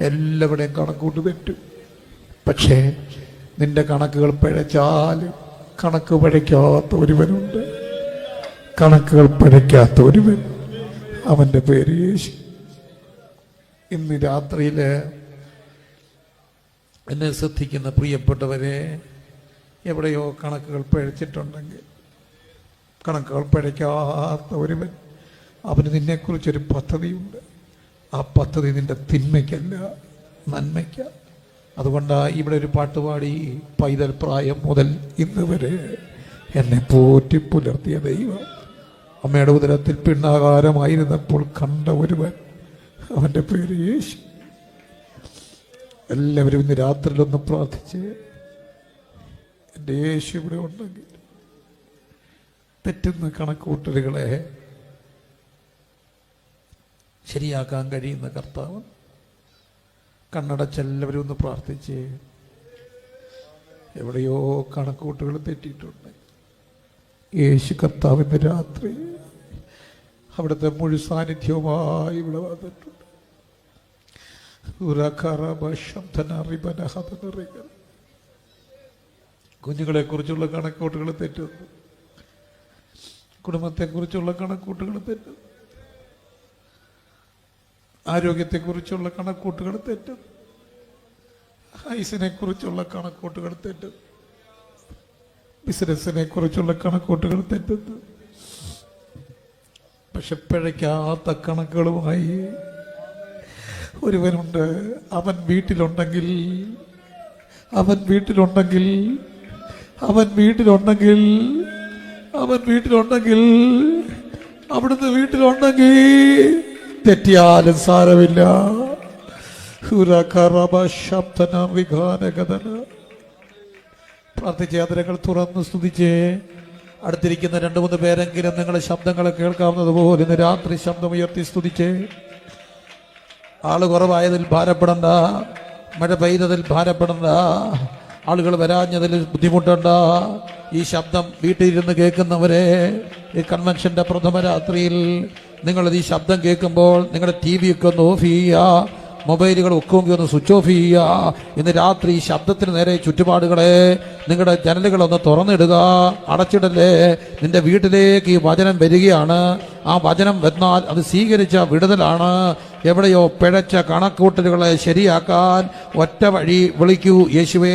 എല്ലാവരുടെയും കണക്കൂട്ട് തെറ്റും. പക്ഷേ നിന്റെ കണക്കുകൾ പിഴച്ചാലും കണക്ക് പിഴയ്ക്കാത്ത ഒരുവനുണ്ട്. കണക്കുകൾ പിഴയ്ക്കാത്ത ഒരുവൻ, അവൻ്റെ പേര് യേശു. ഇന്ന് രാത്രിയിൽ എന്നെ ശ്രദ്ധിക്കുന്ന പ്രിയപ്പെട്ടവരെ, എവിടെയോ കണക്കുകൾ പിഴച്ചിട്ടുണ്ടെങ്കിൽ, കണക്കുകൾ പിഴയ്ക്കാത്ത ഒരുവൻ, അവന് നിന്നെക്കുറിച്ചൊരു പദ്ധതിയുണ്ട്. ആ പദ്ധതി നിന്റെ തിന്മയ്ക്കല്ല, നന്മയ്ക്ക. അതുകൊണ്ടാണ് ഇവിടെ ഒരു പാട്ടുപാടി, പൈതൽ പ്രായം മുതൽ ഇന്ന് വരെ എന്നെ പോറ്റി പുലർത്തിയ ദൈവം, അമ്മയുടെ ഉദരത്തിൽ പിണ്ണാകാരമായിരുന്നപ്പോൾ കണ്ട ഒരുവൻ, അവൻ്റെ പേര് യേശു. എല്ലാവരും ഇന്ന് രാത്രിയിലൊന്ന് പ്രാർത്ഥിച്ച്, എൻ്റെ യേശു ഇവിടെ ഉണ്ടെങ്കിൽ തെറ്റുന്ന കണക്കൂട്ടലുകളെ ശരിയാക്കാൻ കഴിയുന്ന കർത്താവ്. കണ്ണടച്ചെല്ലാവരും ഒന്ന് പ്രാർത്ഥിച്ച്, എവിടെയോ കണക്കൂട്ടുകൾ തെറ്റിയിട്ടുണ്ട്. യേശു കർത്താവിൻ്റെ രാത്രി അവിടുത്തെ മുഴു സാന്നിധ്യവുമായി ഇവിടെ വന്നിട്ടുണ്ട്. കുഞ്ഞുങ്ങളെ കുറിച്ചുള്ള കണക്കൂട്ടുകൾ തെറ്റുന്നു, കുടുംബത്തെക്കുറിച്ചുള്ള കണക്കൂട്ടുകൾ തെറ്റുന്നു, ആരോഗ്യത്തെക്കുറിച്ചുള്ള കണക്കൂട്ടുകൾ തെറ്റും, ആയുസിനെ കുറിച്ചുള്ള കണക്കൂട്ടുകൾ തെറ്റും, ബിസിനസ്സിനെ കുറിച്ചുള്ള കണക്കൂട്ടുകൾ തെറ്റുന്നു. പക്ഷെ പിഴയ്ക്കാത്ത കണക്കുകളുമായി ഒരുവനുണ്ട്. അവൻ വീട്ടിലുണ്ടെങ്കിൽ അവൻ വീട്ടിലുണ്ടെങ്കിൽ, അവിടുന്ന് വീട്ടിലുണ്ടെങ്കിൽ തെറ്റിയാലും സാരമില്ല. പ്രാർത്ഥിച്ച യാത്രകൾ തുറന്ന് സ്തുതിച്ചേ. അടുത്തിരിക്കുന്ന 2-3 പേരെങ്കിലും നിങ്ങളുടെ ശബ്ദങ്ങൾ കേൾക്കാവുന്നത് പോലെ ഇന്ന് രാത്രി ശബ്ദമുയർത്തി സ്തുതിച്ചേ. ആള് കുറവായതിൽ ഭാരപ്പെടണ്ട, മഴ പെയ്തതിൽ ഭാരപ്പെടണ്ട, ആളുകൾ വരാഞ്ഞതിൽ ബുദ്ധിമുട്ടണ്ട. ഈ ശബ്ദം വീട്ടിലിരുന്ന് കേൾക്കുന്നവരെ, ഈ കൺവെൻഷന്റെ പ്രഥമ രാത്രിയിൽ നിങ്ങളത് ഈ ശബ്ദം കേൾക്കുമ്പോൾ നിങ്ങളുടെ TV ഒക്കെ ഒന്ന് ഓഫ് ചെയ്യുക, മൊബൈലുകൾ ഒക്കെ ഒന്ന് സ്വിച്ച് ഓഫ് ചെയ്യുക. ഇന്ന് രാത്രി ഈ ശബ്ദത്തിന് നേരെ ചുറ്റുപാടുകളെ നിങ്ങളുടെ ജനലുകളൊന്ന് തുറന്നിടുക, അടച്ചിടല്ലേ. നിന്റെ വീട്ടിലേക്ക് ഈ വചനം വരികയാണ്. ആ വചനം വന്നാൽ അത് സ്വീകരിച്ച വിടുതലാണ്. എവിടെയോ പിഴച്ച കണക്കൂട്ടലുകളെ ശരിയാക്കാൻ ഒറ്റ വഴി, വിളിക്കൂ, യേശുവേ,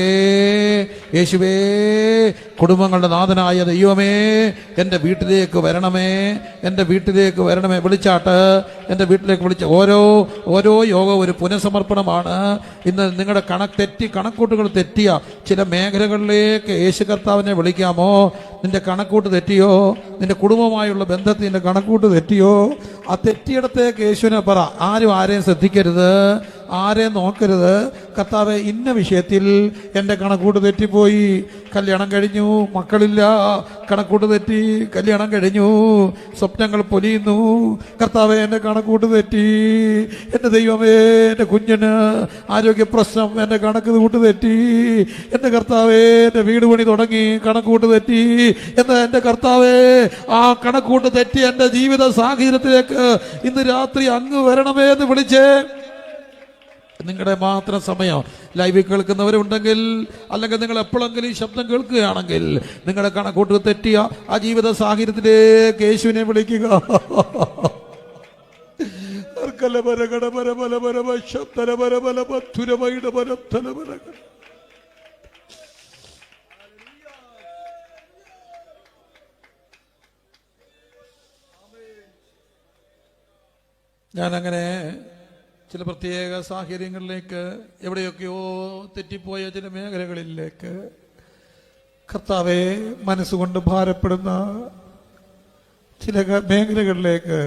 യേശുവേ. കുടുംബങ്ങളുടെ നാഥനായ ദൈവമേ, എൻ്റെ വീട്ടിലേക്ക് വരണമേ, എൻ്റെ വീട്ടിലേക്ക് വരണമേ. വിളിച്ചാട്ട് എൻ്റെ വീട്ടിലേക്ക് വിളിച്ച ഓരോ യോഗം ഒരു പുനഃസമർപ്പണമാണ്. ഇന്ന് നിങ്ങളുടെ കണക്കൂട്ടുകൾ തെറ്റിയ ചില മേഖലകളിലേക്ക് യേശു കർത്താവിനെ വിളിക്കാമോ? നിന്റെ കണക്കൂട്ട് തെറ്റിയോ? നിന്റെ കുടുംബമായുള്ള ബന്ധത്തിന്റെ കണക്കൂട്ട് തെറ്റിയോ? ആ തെറ്റിയിടത്തേക്ക് യേശുവിനെ പറ. ആരും ആരെയും ശ്രദ്ധിക്കരുത്, ആരെയും നോക്കരുത്. കർത്താവേ, ഇന്ന വിഷയത്തിൽ എൻ്റെ കണക്കൂട്ട് തെറ്റിപ്പോയി. കല്യാണം കഴിഞ്ഞു, മക്കളില്ല, കണക്കൂട്ട് തെറ്റി. കല്യാണം കഴിഞ്ഞു, സ്വപ്നങ്ങൾ പൊലിയുന്നു. കർത്താവേ, എൻ്റെ കണക്കൂട്ട് തെറ്റി. എൻ്റെ ദൈവമേ, എൻ്റെ കുഞ്ഞിന് ആരോഗ്യ പ്രശ്നം, എൻ്റെ കണക്ക് തെറ്റി. എൻ്റെ കർത്താവേ, എൻ്റെ വീട് പണി തുടങ്ങി, കണക്കൂട്ട് തെറ്റി. എന്ന് എൻ്റെ കർത്താവേ, ആ കണക്കൂട്ട് തെറ്റി എൻ്റെ ജീവിത സാഹചര്യത്തിലേക്ക് ഇന്ന് രാത്രി അങ്ങ് വരണമേ എന്ന് വിളിച്ചേ. നിങ്ങളുടെ മാത്രം സമയം. ലൈവിൽ കേൾക്കുന്നവരുണ്ടെങ്കിൽ, അല്ലെങ്കിൽ നിങ്ങൾ എപ്പോഴെങ്കിലും ഈ ശബ്ദം കേൾക്കുകയാണെങ്കിൽ, നിങ്ങളുടെ കണക്കൂട്ട് തെറ്റിയ ആ ജീവിത സാഹചര്യത്തിലേക്ക് യേശുവിനെ വിളിക്കുക. ഞാനങ്ങനെ ചില പ്രത്യേക സാഹചര്യങ്ങളിലേക്ക്, എവിടെയൊക്കെയോ തെറ്റിപ്പോയ ചില മേഖലകളിലേക്ക്, കർത്താവെ, മനസ്സുകൊണ്ട് ഭാരപ്പെടുന്ന ചില മേഖലകളിലേക്ക്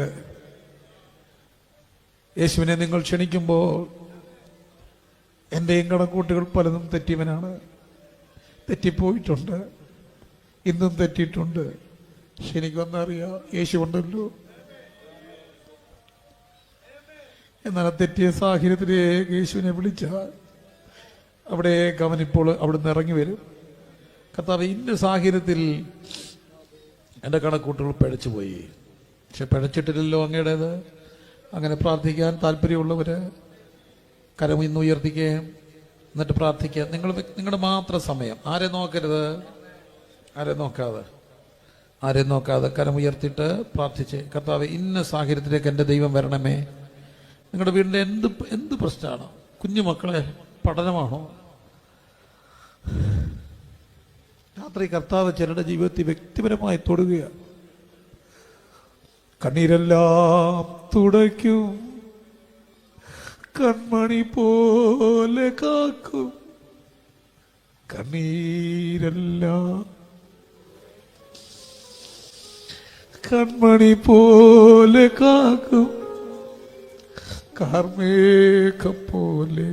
യേശുവിനെ നിങ്ങൾ ക്ഷണിക്കുമ്പോൾ, എൻ്റെയും കണക്കൂട്ടുകൾ പലതും തെറ്റിയവനാണ്, തെറ്റിപ്പോയിട്ടുണ്ട്, ഇന്നും തെറ്റിയിട്ടുണ്ട്. പക്ഷെ എനിക്കൊന്നറിയാം, യേശുണ്ടല്ലോ. എന്നാൽ തെറ്റിയ സാഹചര്യത്തിലേക്ക് യേശുവിനെ വിളിച്ചാൽ അവിടേക്ക് അവനിപ്പോൾ അവിടുന്ന് ഇറങ്ങി വരും. കർത്താവ്, ഇന്ന സാഹചര്യത്തിൽ എൻ്റെ കണക്കൂട്ടുകൾ പിഴച്ചു പോയി, പക്ഷെ പിഴച്ചിട്ടില്ലല്ലോ അങ്ങയുടേത്. അങ്ങനെ പ്രാർത്ഥിക്കാൻ താല്പര്യമുള്ളവർ കരം ഇന്ന് ഉയർത്തിക്കുകയും എന്നിട്ട് പ്രാർത്ഥിക്കുക. നിങ്ങളുടെ മാത്രം സമയം. ആരെ നോക്കരുത്, ആരെയും നോക്കാതെ കരം ഉയർത്തിയിട്ട് പ്രാർത്ഥിച്ച്, കർത്താവ്, ഇന്ന സാഹചര്യത്തിലേക്ക് എൻ്റെ ദൈവം വരണമേ. നിങ്ങളുടെ വീടിൻ്റെ എന്ത് പ്രശ്നമാണ്? കുഞ്ഞുമക്കളെ പഠനമാണോ? രാത്രി കർത്താവ് ചിലരുടെ ജീവിതത്തിൽ വ്യക്തിപരമായി തൊടുകയാണ്. കണ്ണീരെല്ലാം തുടയ്ക്കും, കൺമണി പോലെ കാക്കും. കണ്ണീരെല്ലാം കൺമണി പോലെ കാക്കും. കാർമേഘം പോലെ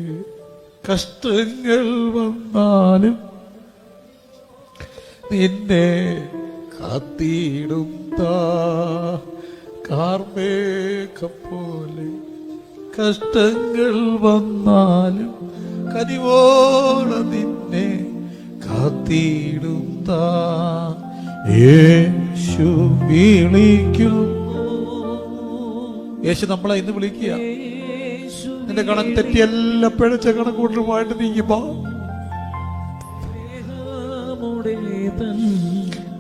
കഷ്ടങ്ങൾ വന്നാലും നിന്നെ കാത്തിടും. കാർമേഘം പോലെ കഷ്ടങ്ങൾ വന്നാലും കനിവോടെ നിന്നെ കാത്തിടും. യേശു വിളിക്കും. യേശു നമ്മളെ ഇന്ന് വിളിക്കുക. നിന്റെ കണക്ക് തെറ്റിയെല്ലാം പിഴച്ച കണക്കൂട്ടലുമായിട്ട് നീങ്ങുമ്പോ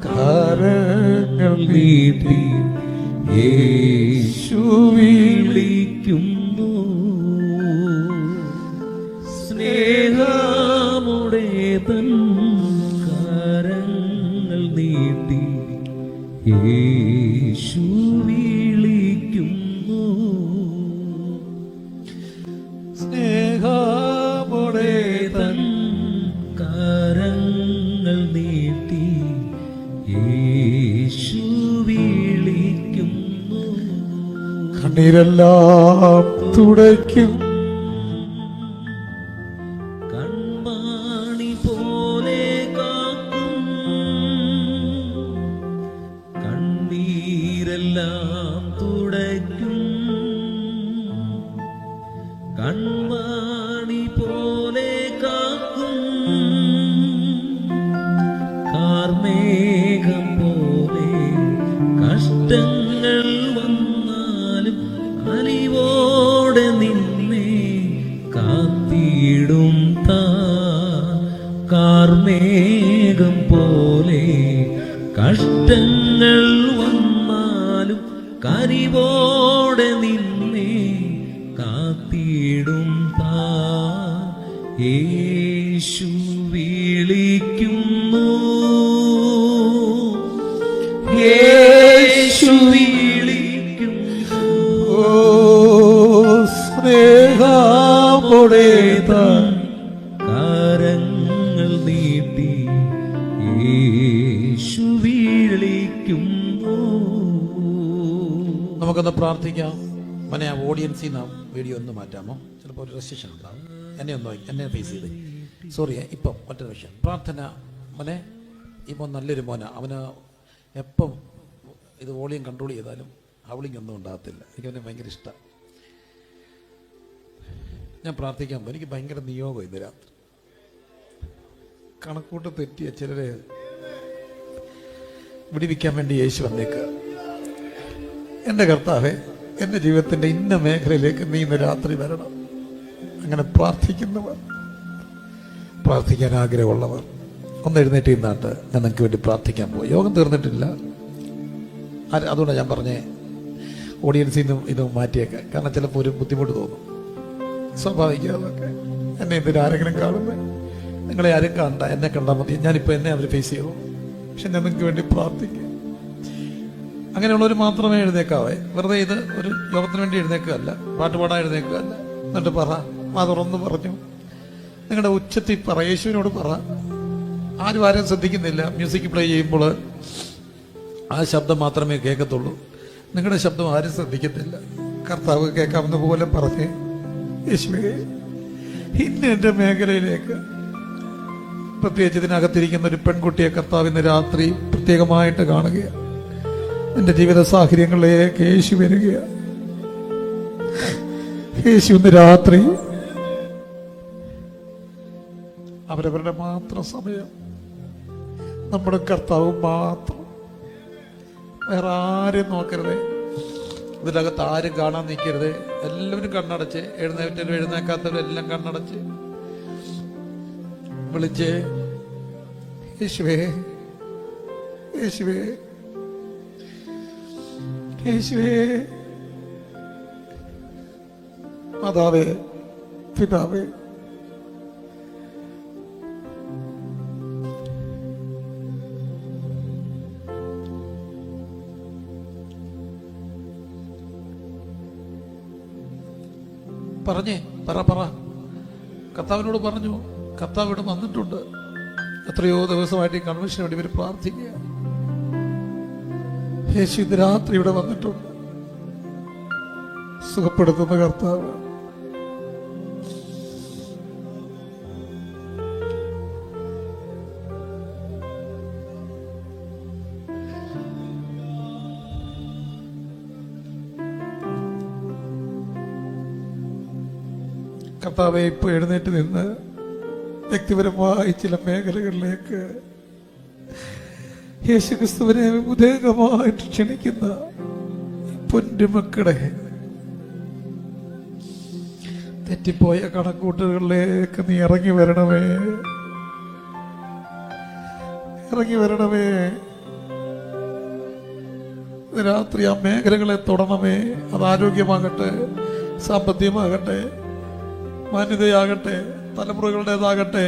കരങ്ങൾ നീട്ടി യേശു വിളിക്കുന്നു. സ്നേഹമുടെ തൻ കരങ്ങൾ നീട്ടി യേശു വിളിക്കുന്നു. സ്നേഹമുടെ തൻ കരങ്ങൾ നീട്ടി യേശു കണ്ണീരെല്ലാം തുടയ്ക്കും. കൺമണി പോലെ കാക്കും, കണ്ണീരെല്ലാം തുടയ്ക്കും. കൺമണി പോലെ കാക്കും, കാർമേഘം പോലെ കഷ്ടങ്ങൾ വന്നാലും അലിവോടെ നിന്നെ കാത്തിടും കാർമേഘം പോലെ കഷ്ടങ്ങൾ വന്നാലും കരിവോടെ നിന്നെ കാത്തിടും യേശു വിളിക്കുന്നു, യേശു വിളിക്കുന്നു. ഓ സ്നേഹമോടെ താൻ കരങ്ങൾ നീട്ടി യേശു വിളിക്കുന്നു. നമുക്കൊന്ന് പ്രാർത്ഥിക്കാം. മോനെ, ആ ഓഡിയൻസിൽ നിന്ന് വീഡിയോ ഒന്ന് മാറ്റാമോ? ചിലപ്പോൾ ഒരു റെസ്ട്രിക്ഷൻ ഉണ്ടാവും. എന്നെ ഫേസ് ചെയ്ത് സോറി. ഇപ്പം മറ്റൊരു വിഷയം, പ്രാർത്ഥന. മോനെ, ഇപ്പം നല്ലൊരു മോനാ. അവന് എപ്പം ഇത് വോളിയം കൺട്രോൾ ചെയ്താലും ഹൗളിംഗ് ഒന്നും ഉണ്ടാകത്തില്ല. എനിക്കവനെ ഭയങ്കര ഇഷ്ടമാണ്. ഞാൻ പ്രാർത്ഥിക്കാൻ പോകും. എനിക്ക് ഭയങ്കര നിയോഗം ഇന്ന് രാത്രി. കണക്കൂട്ട് തെറ്റിയ ചിലരെ വിടിവിക്കാൻ വേണ്ടി യേശു വന്നേക്കുക. എൻ്റെ കർത്താവേ, എൻ്റെ ജീവിതത്തിൻ്റെ ഇന്ന മേഖലയിലേക്ക് നീ ഇന്ന് രാത്രി വരണം. അങ്ങനെ പ്രാർത്ഥിക്കുന്നവർ, പ്രാർത്ഥിക്കാൻ ആഗ്രഹമുള്ളവർ ഒന്ന് എഴുന്നേറ്റ് ഇന്നാട്ട് ഞാൻ നിങ്ങൾക്ക് വേണ്ടി പ്രാർത്ഥിക്കാൻ പോകും. യോഗം തീർന്നിട്ടില്ല, അതുകൊണ്ടാണ് ഞാൻ പറഞ്ഞേ ഓഡിയൻസിൽ നിന്നും ഇത് മാറ്റിയേക്കാം. കാരണം ചിലപ്പോൾ ഒരു ബുദ്ധിമുട്ട് തോന്നും. സ്വാഭാവികമൊക്കെ. എന്നെ എന്തിനും ആരെങ്കിലും കാണുന്നത്, നിങ്ങളെ ആരും കാണണ്ട, എന്നെ കണ്ടാൽ മതി. ഞാനിപ്പോൾ എന്നെ അവർ ഫേസ് ചെയ്തു. പക്ഷെ ഞാൻ നിങ്ങൾക്ക് വേണ്ടി പ്രാർത്ഥിക്കും. അങ്ങനെയുള്ളവർ മാത്രമേ എഴുന്നേക്കാവേ. വെറുതെ ഇത് ഒരു യോഗത്തിന് വേണ്ടി എഴുന്നേക്കുകയല്ല, പാട്ട് പാടാൻ എഴുന്നേക്കുകയല്ല. എന്നിട്ട് പറ, തുറന്ന് പറഞ്ഞു. നിങ്ങളുടെ ഉച്ചത്തിൽ പറ, യേശുവിനോട് പറ. ആരും ശ്രദ്ധിക്കുന്നില്ല. മ്യൂസിക് പ്ലേ ചെയ്യുമ്പോൾ ആ ശബ്ദം മാത്രമേ കേൾക്കത്തുള്ളൂ. നിങ്ങളുടെ ശബ്ദം ആരും ശ്രദ്ധിക്കത്തില്ല. കർത്താവ് കേൾക്കാവുന്ന പോലെ പറഞ്ഞ്, യേശുവേ, ഇന്ന് എൻ്റെ മേഖലയിലേക്ക്, പ്രത്യേകിച്ച് ഇതിനകത്തിരിക്കുന്ന ഒരു പെൺകുട്ടിയെ കർത്താവ് ഇന്ന് രാത്രി പ്രത്യേകമായിട്ട് കാണുകയാണ്. എൻ്റെ ജീവിത സാഹചര്യങ്ങളിലേക്ക് യേശു വരികയാണ്. യേശു ഇന്ന് രാത്രി അവരവരുടെ മാത്രം സമയം, നമ്മുടെ കർത്താവ് മാത്രം, വേറെ ആരും നോക്കരുതേ. ഇതിനകത്ത് ആരും കാണാൻ നിൽക്കരുത്. എല്ലാവരും കണ്ണടച്ച്, എഴുന്നേറ്റവരും എഴുന്നേക്കാത്തവരും എല്ലാം കണ്ണടച്ച് വിളിച്ച്, യേശുവേ, യേശുവേ, യേശുവേ, മാതാവേ, പിതാവേ, പറഞ്ഞേ, പറ. കർത്താവിനോട് പറഞ്ഞു. കർത്താവ് ഇവിടെ വന്നിട്ടുണ്ട്. എത്രയോ ദിവസമായിട്ട് ഈ കൺവെൻഷന് വേണ്ടി ഇവർ പ്രാർത്ഥിക്കുക. യേശു ഇന്ന് രാത്രി ഇവിടെ വന്നിട്ടുണ്ട്. സുഖപ്പെടുത്തുന്ന കർത്താവ്. കർത്താവെ, ഇപ്പോൾ എഴുന്നേറ്റ് നിന്ന് വ്യക്തിപരമായി ചില മേഖലകളിലേക്ക് യേശുക്രിസ്തുവിനെ ഉദയകമായിട്ട് ക്ഷണിക്കുന്ന പൊന്നുമക്കളെ, തെറ്റിപ്പോയ കണക്കൂട്ടുകളിലേക്ക് നീ ഇറങ്ങി വരണമേ, ഇറങ്ങി വരണമേ. രാത്രി ആ മേഖലകളെ തൊടണമേ. അത് ആരോഗ്യമാകട്ടെ, സാമ്പത്തികമാകട്ടെ, മാന്യതയാകട്ടെ, തലമുറകളുടേതാകട്ടെ,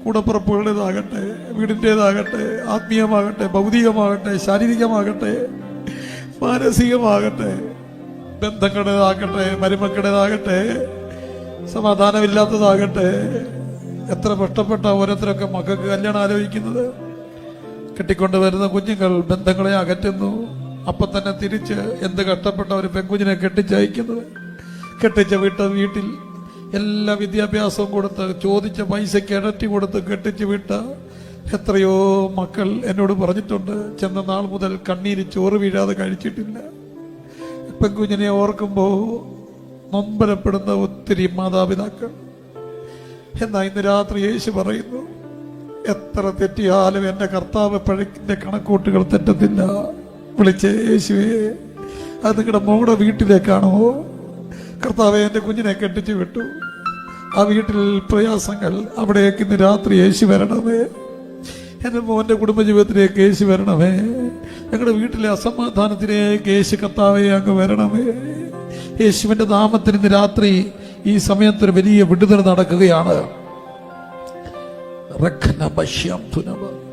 കൂടപ്പിറപ്പുകളുടേതാകട്ടെ, വീടിൻ്റെതാകട്ടെ, ആത്മീയമാകട്ടെ, ഭൗതികമാകട്ടെ, ശാരീരികമാകട്ടെ, മാനസികമാകട്ടെ, ബന്ധങ്ങളുടേതാകട്ടെ, മരുമക്കളുടേതാകട്ടെ, സമാധാനമില്ലാത്തതാകട്ടെ. എത്ര കഷ്ടപ്പെട്ട ഓരോരുത്തരൊക്കെ മക്കൾക്ക് കല്യാണം ആലോചിക്കുന്നത്. കെട്ടിക്കൊണ്ടുവരുന്ന കുഞ്ഞുങ്ങൾ ബന്ധങ്ങളെ അകറ്റുന്നു. അപ്പൊ തന്നെ തിരിച്ച് എന്ത് കഷ്ടപ്പെട്ട ഒരു പെൺകുഞ്ഞിനെ കെട്ടിച്ചയക്കുന്നത്. കെട്ടിച്ച വീട്ടിൽ എല്ലാ വിദ്യാഭ്യാസവും കൊടുത്ത് ചോദിച്ച പൈസയ്ക്ക് ഇരട്ടി കൊടുത്ത് കെട്ടിച്ച് വിട്ട എത്രയോ മക്കൾ എന്നോട് പറഞ്ഞിട്ടുണ്ട്, ചെന്ന നാൾ മുതൽ കണ്ണീര് ചോറ് വീഴാതെ കഴിച്ചിട്ടില്ല. പെൺകുഞ്ഞിനെ ഓർക്കുമ്പോ നൊമ്പരപ്പെടുന്ന ഒത്തിരി മാതാപിതാക്കൾ. എന്നാ ഇന്ന് രാത്രി യേശു പറയുന്നു, എത്ര തെറ്റിയാലും എന്റെ കർത്താവ് പഴക്കിന്റെ കണക്കൂട്ടുകൾ തെറ്റത്തില്ല. വിളിച്ചേ യേശുവേ, അത് നിങ്ങളുടെ മോളുടെ വീട്ടിലേക്കാണോ? കർത്താവെ, എന്റെ കുഞ്ഞിനെ കെട്ടിച്ചു വിട്ടു, ആ വീട്ടിൽ പ്രയാസങ്ങൾ, അവിടേക്ക് ഇന്ന് രാത്രി യേശു വരണമേ. എന്റെ മോന്റെ കുടുംബജീവിതത്തിലേക്ക് യേശു വരണമേ. ഞങ്ങളുടെ വീട്ടിലെ അസമാധാനത്തിലേക്ക് യേശു കർത്താവെ അങ്ങ് വരണമേ. യേശുവിന്റെ നാമത്തിൽ ഇന്ന് രാത്രി ഈ സമയത്തൊരു വലിയ വിടുതൽ നടക്കുകയാണ്.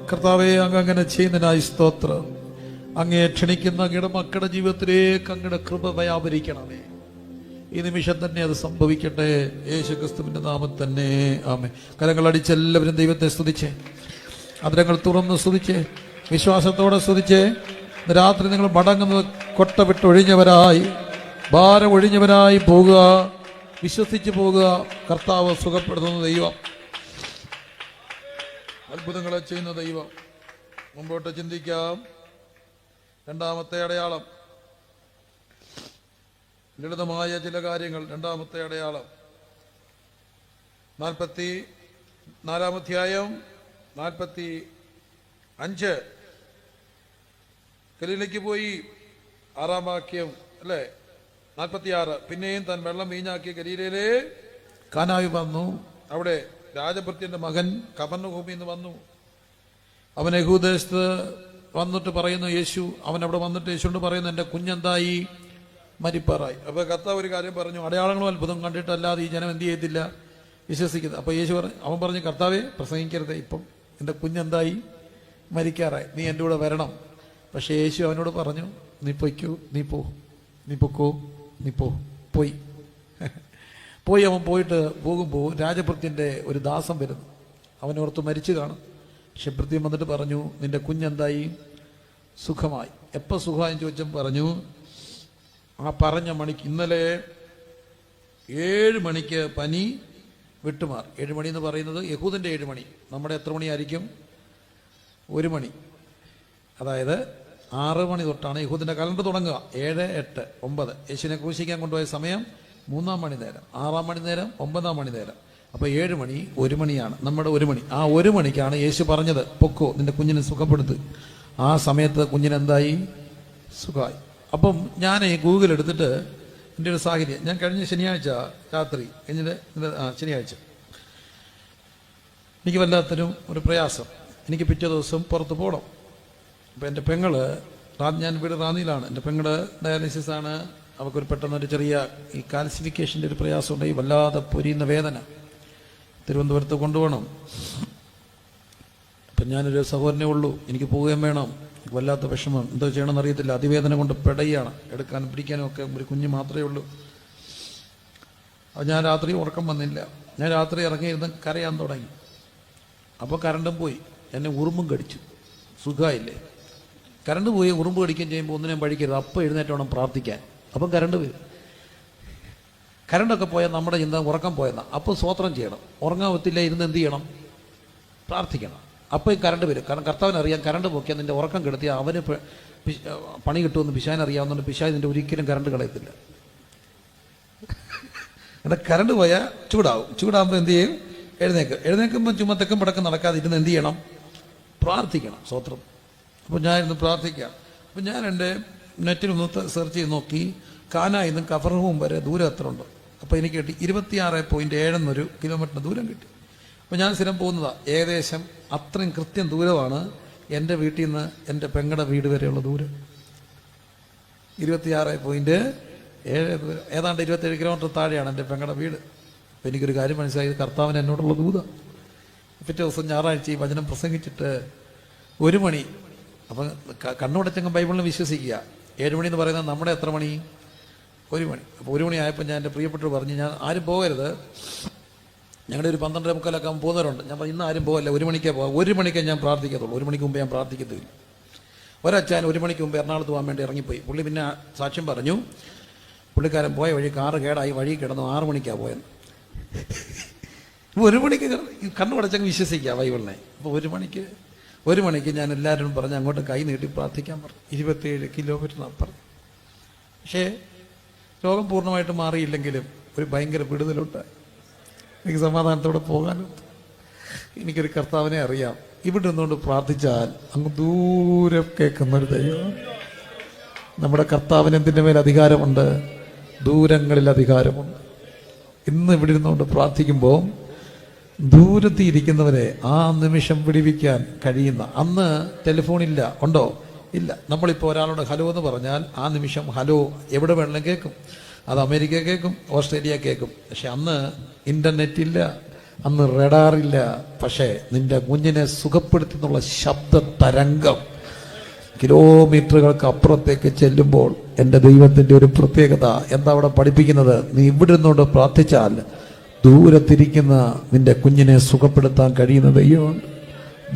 കർത്താവെ, അങ്ങ് അങ്ങനെ ചെയ്യുന്നതിനായി സ്തോത്രം. അങ്ങേ ക്ഷണിക്കുന്ന അങ്ങയുടെ മക്കളുടെ ജീവിതത്തിലേക്ക് അങ്ങയുടെ കൃപ വ്യാപരിക്കണമേ. ഈ നിമിഷം തന്നെ അത് സംഭവിക്കട്ടെ, യേശു ക്രിസ്തുവിന്റെ നാമത്തിൽ തന്നെ ആമേൻ. കരങ്ങൾ അടിച്ച് എല്ലാവരും ദൈവത്തെ സ്തുതിച്ചേ, അതിരങ്ങൾ തുറന്ന് സ്തുതിച്ചേ, വിശ്വാസത്തോടെ സ്തുതിച്ചേ. രാത്രി നിങ്ങൾ മടങ്ങുന്നത് കൊട്ട വിട്ടൊഴിഞ്ഞവരായി, ഭാരം ഒഴിഞ്ഞവരായി പോകുക, വിശ്വസിച്ച് പോകുക. കർത്താവ് സുഖപ്പെടുത്തുന്ന ദൈവം, അത്ഭുതങ്ങളെ ചെയ്യുന്ന ദൈവം. മുമ്പോട്ട് ചിന്തിക്കാം. രണ്ടാമത്തെ അടയാളം, ലളിതമായ ചില കാര്യങ്ങൾ. രണ്ടാമത്തെ അടയാളം 44-ാം അധ്യായം 45 ഗലീലയ്ക്ക് പോയി 6-ാം വാക്യം അല്ലേ, 46. പിന്നെയും താൻ വെള്ളം വീഞ്ഞാക്കിയ ഗലീലയിലെ കാനായിൽ വന്നു. അവിടെ രാജഭൃത്യന്റെ മകൻ കഫർന്നഹൂമിൽ നിന്ന് വന്നു. അവൻ യഹൂദദേശത്ത് വന്നിട്ട് പറയുന്നു, യേശു അവൻ അവിടെ വന്നിട്ട് യേശുണ്ട് പറയുന്നു, എൻ്റെ കുഞ്ഞെന്തായി? മരിപ്പാറായി. അപ്പൊ കർത്താവ് ഒരു കാര്യം പറഞ്ഞു, അടയാളങ്ങളും അത്ഭുതം കണ്ടിട്ടല്ലാതെ ഈ ജനം എന്ത് ചെയ്യത്തില്ല, വിശ്വസിക്കുന്നത്. അപ്പൊ യേശു അവൻ പറഞ്ഞു, കർത്താവെ പ്രസംഗിക്കരുത്, ഇപ്പം എൻ്റെ കുഞ്ഞെന്തായി? മരിക്കാറായി, നീ എൻ്റെ കൂടെ വരണം. പക്ഷെ യേശു അവനോട് പറഞ്ഞു, നീ പൊയ്ക്കോ, നീ പൊക്കോ, നീ പോയി. അവൻ പോകുമ്പോൾ രാജഭൃത്യന്റെ ഒരു ദാസം വരുന്നു. അവനോർത്ത് മരിച്ചു കാണും. പക്ഷെ ഭൃത്യം വന്നിട്ട് പറഞ്ഞു, നിന്റെ കുഞ്ഞെന്തായി? സുഖമായി. എപ്പോൾ സുഖമായെന്ന് ചോദിച്ചാൽ പറഞ്ഞു, ആ പറഞ്ഞ മണിക്ക്, ഇന്നലെ 7 മണിക്ക് പനി വിട്ടുമാറി. 7 മണി എന്ന് പറയുന്നത് യഹൂദന്റെ 7 മണി. നമ്മുടെ എത്ര മണിയായിരിക്കും? 1 മണി. അതായത് 6 മണി തൊട്ടാണ് യഹൂദന്റെ കലണ്ടർ തുടങ്ങുക. 7, 8, 9. യേശുവിനെ ക്രൂശിക്കാൻ കൊണ്ടുപോയ സമയം 3-ാം മണി നേരം, 6-ാം മണി നേരം, 9-ാം മണി നേരം. അപ്പൊ 7 മണി 1 മണിയാണ് നമ്മുടെ 1 മണി. ആ 1 മണിക്കാണ് യേശു പറഞ്ഞത്, പൊക്കോ, നിന്റെ കുഞ്ഞിനെ സുഖപ്പെടുത്ത്. ആ സമയത്ത് കുഞ്ഞിനെന്തായി? സുഖമായി. അപ്പം ഞാൻ ഗൂഗിൾ എടുത്തിട്ട് എൻ്റെ ഒരു സാഹചര്യം, ഞാൻ കഴിഞ്ഞ ശനിയാഴ്ച രാത്രി ശനിയാഴ്ച എനിക്ക് വല്ലാത്തൊരു പ്രയാസം. എനിക്ക് പിറ്റേ ദിവസം പുറത്ത് പോകണം. അപ്പം എൻ്റെ പെങ്ങള്, ഞാൻ വീട് റാന്നിയിലാണ്, എൻ്റെ പെങ്ങള് ഡയാലിസിസ് ആണ്. അവൾക്കൊരു പെട്ടെന്നൊരു ചെറിയ ഈ കാൽസിഫിക്കേഷൻ്റെ ഒരു പ്രയാസം ഉണ്ട്, ഈ വല്ലാതെ പൊരിയുന്ന വേദന. തിരുവനന്തപുരത്ത് കൊണ്ടുപോകണം. അപ്പം ഞാനൊരു സഹോദരനേ ഉള്ളൂ, എനിക്ക് പോവുകയും വേണം. വല്ലാത്ത വിഷമം, എന്തോ ചെയ്യണമെന്ന് അറിയത്തില്ല. അതിവേദന കൊണ്ട് പെടയാണ്, എടുക്കാനും പിടിക്കാനും ഒക്കെ. ഒരു കുഞ്ഞ് മാത്രമേ ഉള്ളൂ. അപ്പോൾ ഞാൻ രാത്രി ഉറക്കം വന്നില്ല. ഞാൻ രാത്രി ഇറങ്ങിയിരുന്ന് കരയാൻ തുടങ്ങി. അപ്പോൾ കറണ്ടും പോയി, എന്നെ ഉറുമ്പും കടിച്ചു. സുഖമായില്ലേ? കറണ്ട് പോയി ഉറുമ്പ് കടിക്കുകയും ചെയ്യുമ്പോൾ ഒന്നിനെയും പഴിക്കരുത്, അപ്പോൾ എഴുന്നേറ്റ് വേണം പ്രാർത്ഥിക്കാൻ. അപ്പം കറണ്ട് വരും. കറണ്ടൊക്കെ പോയാൽ നമ്മുടെ ചിന്ത ഉറക്കം പോയെന്നാ. അപ്പോൾ സ്തോത്രം ചെയ്യണം. ഉറങ്ങാൻ ഒത്തില്ല, ഇരുന്ന് എന്ത് ചെയ്യണം? പ്രാർത്ഥിക്കണം. അപ്പോൾ ഈ കറണ്ട് വരും. കാരണം കർത്താവിനറിയാം, കറണ്ട് പോക്കിയാൽ നിന്റെ ഉറക്കം കെടുത്തിയാൽ അവന് പണി കിട്ടുമെന്ന് പിശാനറിയാവുന്നതുകൊണ്ട് പിശാൻ നിന്റെ ഒരിക്കലും കറണ്ട് കളയത്തില്ല. എന്നാൽ കറണ്ട് പോയാൽ ചൂടാവും. ചൂടാകുമ്പോൾ എന്ത് ചെയ്യും? എഴുന്നേൽക്കുമ്പോൾ ചുമ്മാ തെക്കും പടക്കം നടക്കാതെ ഇരുന്ന് എന്ത് ചെയ്യണം? പ്രാർത്ഥിക്കണം. സ്തോത്രം. അപ്പോൾ ഞാനിരുന്ന് പ്രാർത്ഥിക്കാം. അപ്പോൾ ഞാൻ എൻ്റെ നെറ്റിലൊന്ന് സെർച്ച് ചെയ്ത് നോക്കി, കാനായിൽ നിന്ന് കഫർനഹൂം വരെ ദൂരം എത്ര ഉണ്ട്. അപ്പോൾ എനിക്ക് കിട്ടി 26.7 കിലോമീറ്ററിന് ദൂരം കിട്ടി. അപ്പോൾ ഞാൻ സ്ഥിരം പോകുന്നതാണ്. ഏകദേശം അത്രയും കൃത്യം ദൂരമാണ് എൻ്റെ വീട്ടിൽ നിന്ന് എൻ്റെ പെങ്ങളുടെ വീട് വരെയുള്ള ദൂരം. 26.7 ദൂരം, ഏതാണ്ട് 27 കിലോമീറ്റർ താഴെയാണ് എൻ്റെ പെങ്ങളുടെ വീട്. അപ്പോൾ എനിക്കൊരു കാര്യം മനസ്സിലായത്, കർത്താവിന് എന്നോടുള്ള ദൂത. പിറ്റേ ദിവസം ഞായറാഴ്ച ഈ വചനം പ്രസംഗിച്ചിട്ട് 1 മണി. അപ്പം കണ്ണുടച്ചങ്ങ് ബൈബിളിനെ വിശ്വസിക്കുക. 7 മണി എന്ന് പറയുന്നത് നമ്മുടെ എത്ര മണി? 1 മണി. അപ്പോൾ 1 മണി ആയപ്പോൾ ഞാൻ എൻ്റെ പ്രിയപ്പെട്ടവർ പറഞ്ഞു, ഞാൻ ആരും പോകരുത്, ഞങ്ങളുടെ ഒരു 12:45 പോകുന്നവരുണ്ട്. ഞാൻ പറഞ്ഞു, ഇന്ന് ആരും പോകല്ല, 1 മണിക്കേ പോകാം. 1 മണിക്കേ ഞാൻ പ്രാർത്ഥിക്കത്തുള്ളൂ, 1 മണിക്ക് മുമ്പ് ഞാൻ പ്രാർത്ഥിക്കത്തില്ല. ഒരച്ഛൻ 1 മണിക്ക് മുമ്പ് എറണാകുളത്ത് പോകാൻ വേണ്ടി ഇറങ്ങിപ്പോയി. പുള്ളി പിന്നെ സാക്ഷ്യം പറഞ്ഞു, പുള്ളിക്കാരൻ പോയ വഴി കാറ് കേടായി, വഴി കിടന്നു, 6 മണിക്കാണ് പോയെന്ന്. 1 മണിക്ക് കണ്ണു പടച്ചങ്ങ് വിശ്വസിക്കുക ബൈബിളിനെ. അപ്പോൾ 1 മണിക്ക് ഞാൻ എല്ലാവരും പറഞ്ഞ് അങ്ങോട്ട് കൈ നീട്ടി പ്രാർത്ഥിക്കാൻ പറഞ്ഞു. 27 കിലോമീറ്റർ പറഞ്ഞു. പക്ഷേ രോഗം പൂർണ്ണമായിട്ട് മാറിയില്ലെങ്കിലും ഒരു ഭയങ്കര വിടുതലുണ്ടായി. എനിക്ക് സമാധാനത്തോടെ പോകാനും. എനിക്കൊരു കർത്താവിനെ അറിയാം. ഇവിടെ നിന്നുകൊണ്ട് പ്രാർത്ഥിച്ചാൽ അങ്ങ് ദൂരെ കേൾക്കുന്നൊരു ദൈവം. നമ്മുടെ കർത്താവിന് എന്തിൻ്റെ മേൽ അധികാരമുണ്ട്? ദൂരങ്ങളിൽ അധികാരമുണ്ട്. ഇന്ന് ഇവിടെ ഇരുന്നുകൊണ്ട് പ്രാർത്ഥിക്കുമ്പോൾ ദൂരത്തിൽ ഇരിക്കുന്നവരെ ആ നിമിഷം വിടിവിക്കാൻ കഴിയുന്ന, അന്ന് ടെലിഫോണില്ല, ഉണ്ടോ? ഇല്ല. നമ്മളിപ്പോൾ ഒരാളോട് ഹലോ എന്ന് പറഞ്ഞാൽ ആ നിമിഷം ഹലോ എവിടെ വേണമെങ്കിലും കേൾക്കും. അത് അമേരിക്ക കേൾക്കും, ഓസ്ട്രേലിയ കേൾക്കും. പക്ഷെ അന്ന് ഇൻ്റർനെറ്റ് ഇല്ല, അന്ന് റഡാറില്ല. പക്ഷേ നിന്റെ കുഞ്ഞിനെ സുഖപ്പെടുത്തുന്നുള്ള ശബ്ദ തരംഗം കിലോമീറ്ററുകൾക്ക് അപ്പുറത്തേക്ക് ചെല്ലുമ്പോൾ എൻ്റെ ദൈവത്തിൻ്റെ ഒരു പ്രത്യേകത എന്താ അവിടെ പഠിപ്പിക്കുന്നത്? നീ ഇവിടെ നിന്നോട് പ്രാർത്ഥിച്ചാൽ ദൂരത്തിരിക്കുന്ന നിന്റെ കുഞ്ഞിനെ സുഖപ്പെടുത്താൻ കഴിയുന്ന ദൈവമുണ്ട്.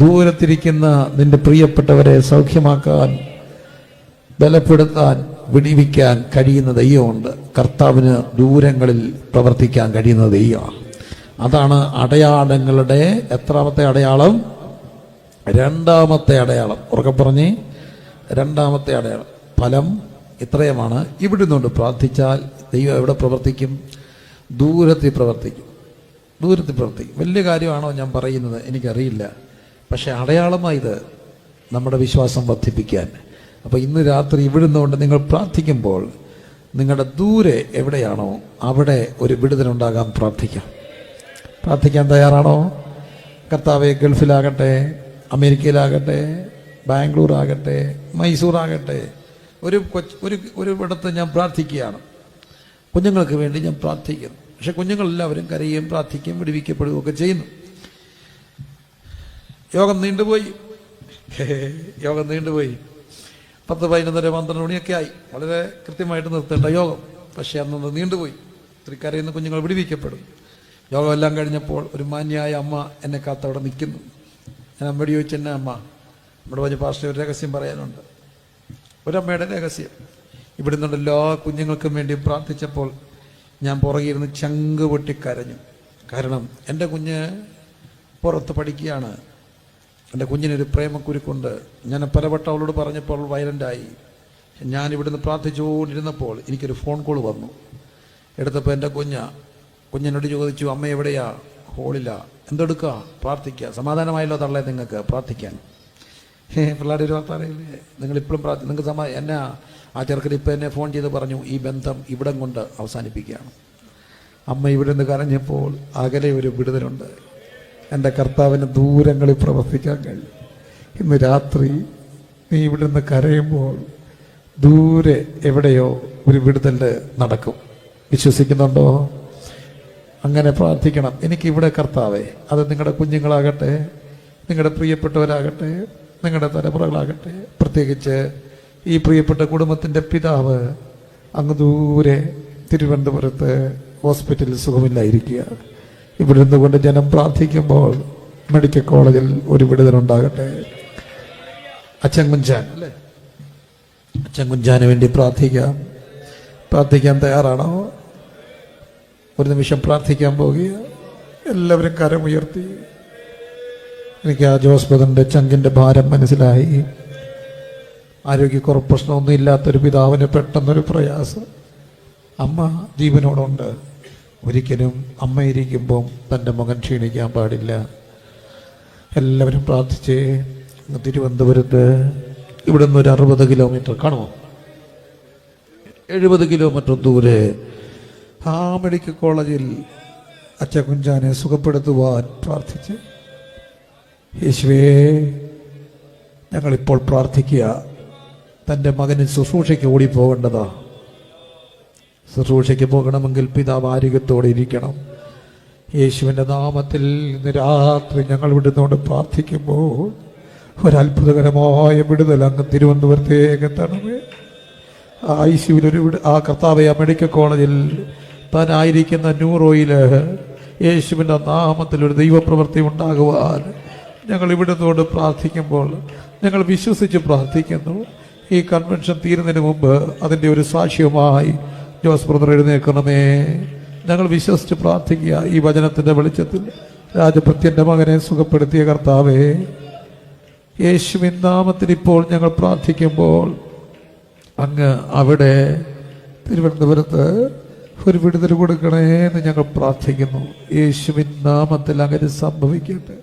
ദൂരത്തിരിക്കുന്ന നിന്റെ പ്രിയപ്പെട്ടവരെ സൗഖ്യമാക്കാൻ, ബലപ്പെടുത്താൻ, വിടിവിക്കാൻ കഴിയുന്ന ദൈവമുണ്ട്. കർത്താവിന് ദൂരങ്ങളിൽ പ്രവർത്തിക്കാൻ കഴിയുന്ന ദൈവമാണ്. അതാണ് അടയാളങ്ങളുടെ എത്രാമത്തെ അടയാളം? 2ാമത്തെ അടയാളം. ഉറക്കെ പറഞ്ഞേ, 2ാമത്തെ അടയാളം. ഫലം ഇത്രയുമാണ്. ഇവിടെ നിന്നുകൊണ്ട് പ്രാർത്ഥിച്ചാൽ ദൈവം എവിടെ പ്രവർത്തിക്കും? ദൂരത്തിൽ പ്രവർത്തിക്കും. ദൂരത്തിൽ പ്രവർത്തിക്കും. വലിയ കാര്യമാണോ ഞാൻ പറയുന്നത്? എനിക്കറിയില്ല. പക്ഷെ അടയാളമായത് നമ്മുടെ വിശ്വാസം വർദ്ധിപ്പിക്കാൻ. അപ്പോൾ ഇന്ന് രാത്രി ഇവിടെ നിന്നുകൊണ്ട് നിങ്ങൾ പ്രാർത്ഥിക്കുമ്പോൾ നിങ്ങളുടെ ദൂരെ എവിടെയാണോ അവിടെ ഒരു വിടുതലുണ്ടാകാൻ പ്രാർത്ഥിക്കാം. പ്രാർത്ഥിക്കാൻ തയ്യാറാണോ? കർത്താവെ, ഗൾഫിലാകട്ടെ, അമേരിക്കയിലാകട്ടെ, ബാംഗ്ലൂർ ആകട്ടെ, മൈസൂർ ആകട്ടെ, ഒരു ഇടത്ത് ഞാൻ പ്രാർത്ഥിക്കുകയാണ്. കുഞ്ഞുങ്ങൾക്ക് വേണ്ടി ഞാൻ പ്രാർത്ഥിക്കുന്നു. പക്ഷെ കുഞ്ഞുങ്ങളെല്ലാവരും കരയുകയും പ്രാർത്ഥിക്കുകയും വിടുവിക്കപ്പെടുകയൊക്കെ ചെയ്യുന്നു. യോഗം നീണ്ടുപോയി. 10, 11, 12 മണിയൊക്കെ ആയി. വളരെ കൃത്യമായിട്ട് നിർത്തേണ്ട യോഗം. പക്ഷെ അന്ന് നീണ്ടുപോയി. ഇത്തിരി കരയുന്ന കുഞ്ഞുങ്ങൾ വിടുവിക്കപ്പെടും. യോഗം എല്ലാം കഴിഞ്ഞപ്പോൾ ഒരു മാന്യായ അമ്മ എന്നെ കാത്തവിടെ നിൽക്കുന്നു. ഞാൻ അമ്മയോട് ചോദിച്ചു, എന്നെ അമ്മ, നമ്മുടെ പറഞ്ഞ പാസ്റ്റർ ഒരു രഹസ്യം പറയാനുണ്ട്. ഒരമ്മയുടെ രഹസ്യം. ഇവിടെ നിന്നുള്ള എല്ലാ കുഞ്ഞുങ്ങൾക്കും വേണ്ടി പ്രാർത്ഥിച്ചപ്പോൾ ഞാൻ പുറകിരുന്ന് ചങ്ക് പൊട്ടിക്കരഞ്ഞു. കാരണം എൻ്റെ കുഞ്ഞ് പുറത്ത് പഠിക്കുകയാണ്. എൻ്റെ കുഞ്ഞിനൊരു പ്രേമക്കുരുക്കുണ്ട്. ഞാൻ പലവട്ടം അവളോട് പറഞ്ഞപ്പോൾ വയലൻ്റായി. ഞാൻ ഇവിടുന്ന് പ്രാർത്ഥിച്ചുകൊണ്ടിരുന്നപ്പോൾ എനിക്കൊരു ഫോൺ കോൾ വന്നു. എടുത്തപ്പോൾ എൻ്റെ കുഞ്ഞിനോട് ചോദിച്ചു, അമ്മ എവിടെയാ? ഹോളില്ല. എന്തെടുക്കുക? പ്രാർത്ഥിക്കുക. സമാധാനമായല്ലോ തള്ളേ നിങ്ങൾക്ക് പ്രാർത്ഥിക്കാൻ. പിള്ളേരുടെ ഒരു വാർത്തയില്ലേ, നിങ്ങളിപ്പോഴും നിങ്ങൾക്ക് എന്നെ ആ ചെറുക്കൻ ഇപ്പം എന്നെ ഫോൺ ചെയ്ത് പറഞ്ഞു, ഈ ബന്ധം ഇവിടം കൊണ്ട് അവസാനിപ്പിക്കുകയാണ്. അമ്മ ഇവിടെ നിന്ന് കരഞ്ഞപ്പോൾ അകലെ ഒരു വിടുതലുണ്ട്. എൻ്റെ കർത്താവിന് ദൂരങ്ങളിൽ പ്രവർത്തിക്കാൻ കഴിയും. ഇന്ന് രാത്രി നീ ഇവിടെ നിന്ന് കരയുമ്പോൾ ദൂരെ എവിടെയോ ഒരു വിടുതൽ നടക്കും. വിശ്വസിക്കുന്നുണ്ടോ? അങ്ങനെ പ്രാർത്ഥിക്കണം. എനിക്കിവിടെ കർത്താവേ, അത് നിങ്ങളുടെ കുഞ്ഞുങ്ങളാകട്ടെ, നിങ്ങളുടെ പ്രിയപ്പെട്ടവരാകട്ടെ, നിങ്ങളുടെ തലമുറകളാകട്ടെ, പ്രത്യേകിച്ച് ഈ പ്രിയപ്പെട്ട കുടുംബത്തിൻ്റെ പിതാവ് അങ്ങ് ദൂരെ തിരുവനന്തപുരത്ത് ഹോസ്പിറ്റലിൽ സുഖമില്ലായിരിക്കുക. ഇവിടെ നിന്നുകൊണ്ട് ജനം പ്രാർത്ഥിക്കുമ്പോൾ മെഡിക്കൽ കോളേജിൽ ഒരു വിടുതലുണ്ടാകട്ടെ. അച്ഛൻ കുഞ്ചാൻ അല്ലേ? അച്ഛൻ കുഞ്ചാന് വേണ്ടി പ്രാർത്ഥിക്കാൻ തയ്യാറാണോ? ഒരു നിമിഷം പ്രാർത്ഥിക്കാൻ പോകുക. എല്ലാവരും കരമുയർത്തി. എനിക്ക് ആ ജോസ് ബ്രദറിന്റെ ചങ്കിന്റെ ഭാരം മനസ്സിലായി. ആരോഗ്യക്കുറവ് പ്രശ്നമൊന്നും ഇല്ലാത്തൊരു പിതാവിന് പെട്ടെന്നൊരു പ്രയാസം. അമ്മ ജീവനോടുണ്ട്. ഒരിക്കലും അമ്മയിരിക്കുമ്പം തൻ്റെ മകൻ ക്ഷീണിക്കാൻ പാടില്ല. എല്ലാവരും പ്രാർത്ഥിച്ചേ. തിരുവനന്തപുരത്ത് ഇവിടെ നിന്ന് ഒരു 60 കിലോമീറ്റർ കാണുമോ, 70 കിലോമീറ്റർ ദൂരെ ആ മെഡിക്കൽ കോളേജിൽ അച്ഛൻ കുഞ്ചാനെ സുഖപ്പെടുത്തുവാൻ പ്രാർത്ഥിച്ച്, യേശുവേ ഞങ്ങളിപ്പോൾ പ്രാർത്ഥിക്കുക. തൻ്റെ മകന് ശുശ്രൂഷയ്ക്ക് ഓടിപ്പോകേണ്ടതാ. ശുശ്രൂഷയ്ക്ക് പോകണമെങ്കിൽ പിതാവ് ആരോഗ്യത്തോടെ ഇരിക്കണം. യേശുവിൻ്റെ നാമത്തിൽ ഇന്ന് രാത്രി ഞങ്ങൾ വിടുന്നോണ്ട് പ്രാർത്ഥിക്കുമ്പോൾ ഒരത്ഭുതകരമായ വിടുതൽ അങ്ങ് തിരുവനന്തപുരത്തേക്ക് എത്തണമേ. ആ കർത്താവെ, ആ മെഡിക്കൽ കോളേജിൽ താനായിരിക്കുന്ന ന്യൂറോയിൽ യേശുവിൻ്റെ നാമത്തിൽ ഒരു ദൈവപ്രവൃത്തി ഉണ്ടാകുവാൻ ഞങ്ങൾ ഇവിടുന്നോട് പ്രാർത്ഥിക്കുമ്പോൾ ഞങ്ങൾ വിശ്വസിച്ച് പ്രാർത്ഥിക്കുന്നു. ഈ കൺവെൻഷൻ തീരുന്നതിന് മുമ്പ് അതിൻ്റെ ഒരു സാക്ഷ്യവുമായി ജോസ് ബ്രദർ എഴുന്നേൽക്കണമേ. ഞങ്ങൾ വിശ്വസിച്ച് പ്രാർത്ഥിക്കുക. ഈ വചനത്തിൻ്റെ വെളിച്ചത്തിൽ രാജഭൃത്യൻ്റെ മകനെ സുഖപ്പെടുത്തിയ കർത്താവേ, യേശുവിൻ നാമത്തിൽ ഇപ്പോൾ ഞങ്ങൾ പ്രാർത്ഥിക്കുമ്പോൾ അങ്ങ് അവിടെ തിരുവനന്തപുരത്ത് ഒരു വിടുതൽ കൊടുക്കണേ എന്ന് ഞങ്ങൾ പ്രാർത്ഥിക്കുന്നു. യേശുവിൻ നാമത്തിൽ അങ്ങനെ സംഭവിക്കട്ടെ.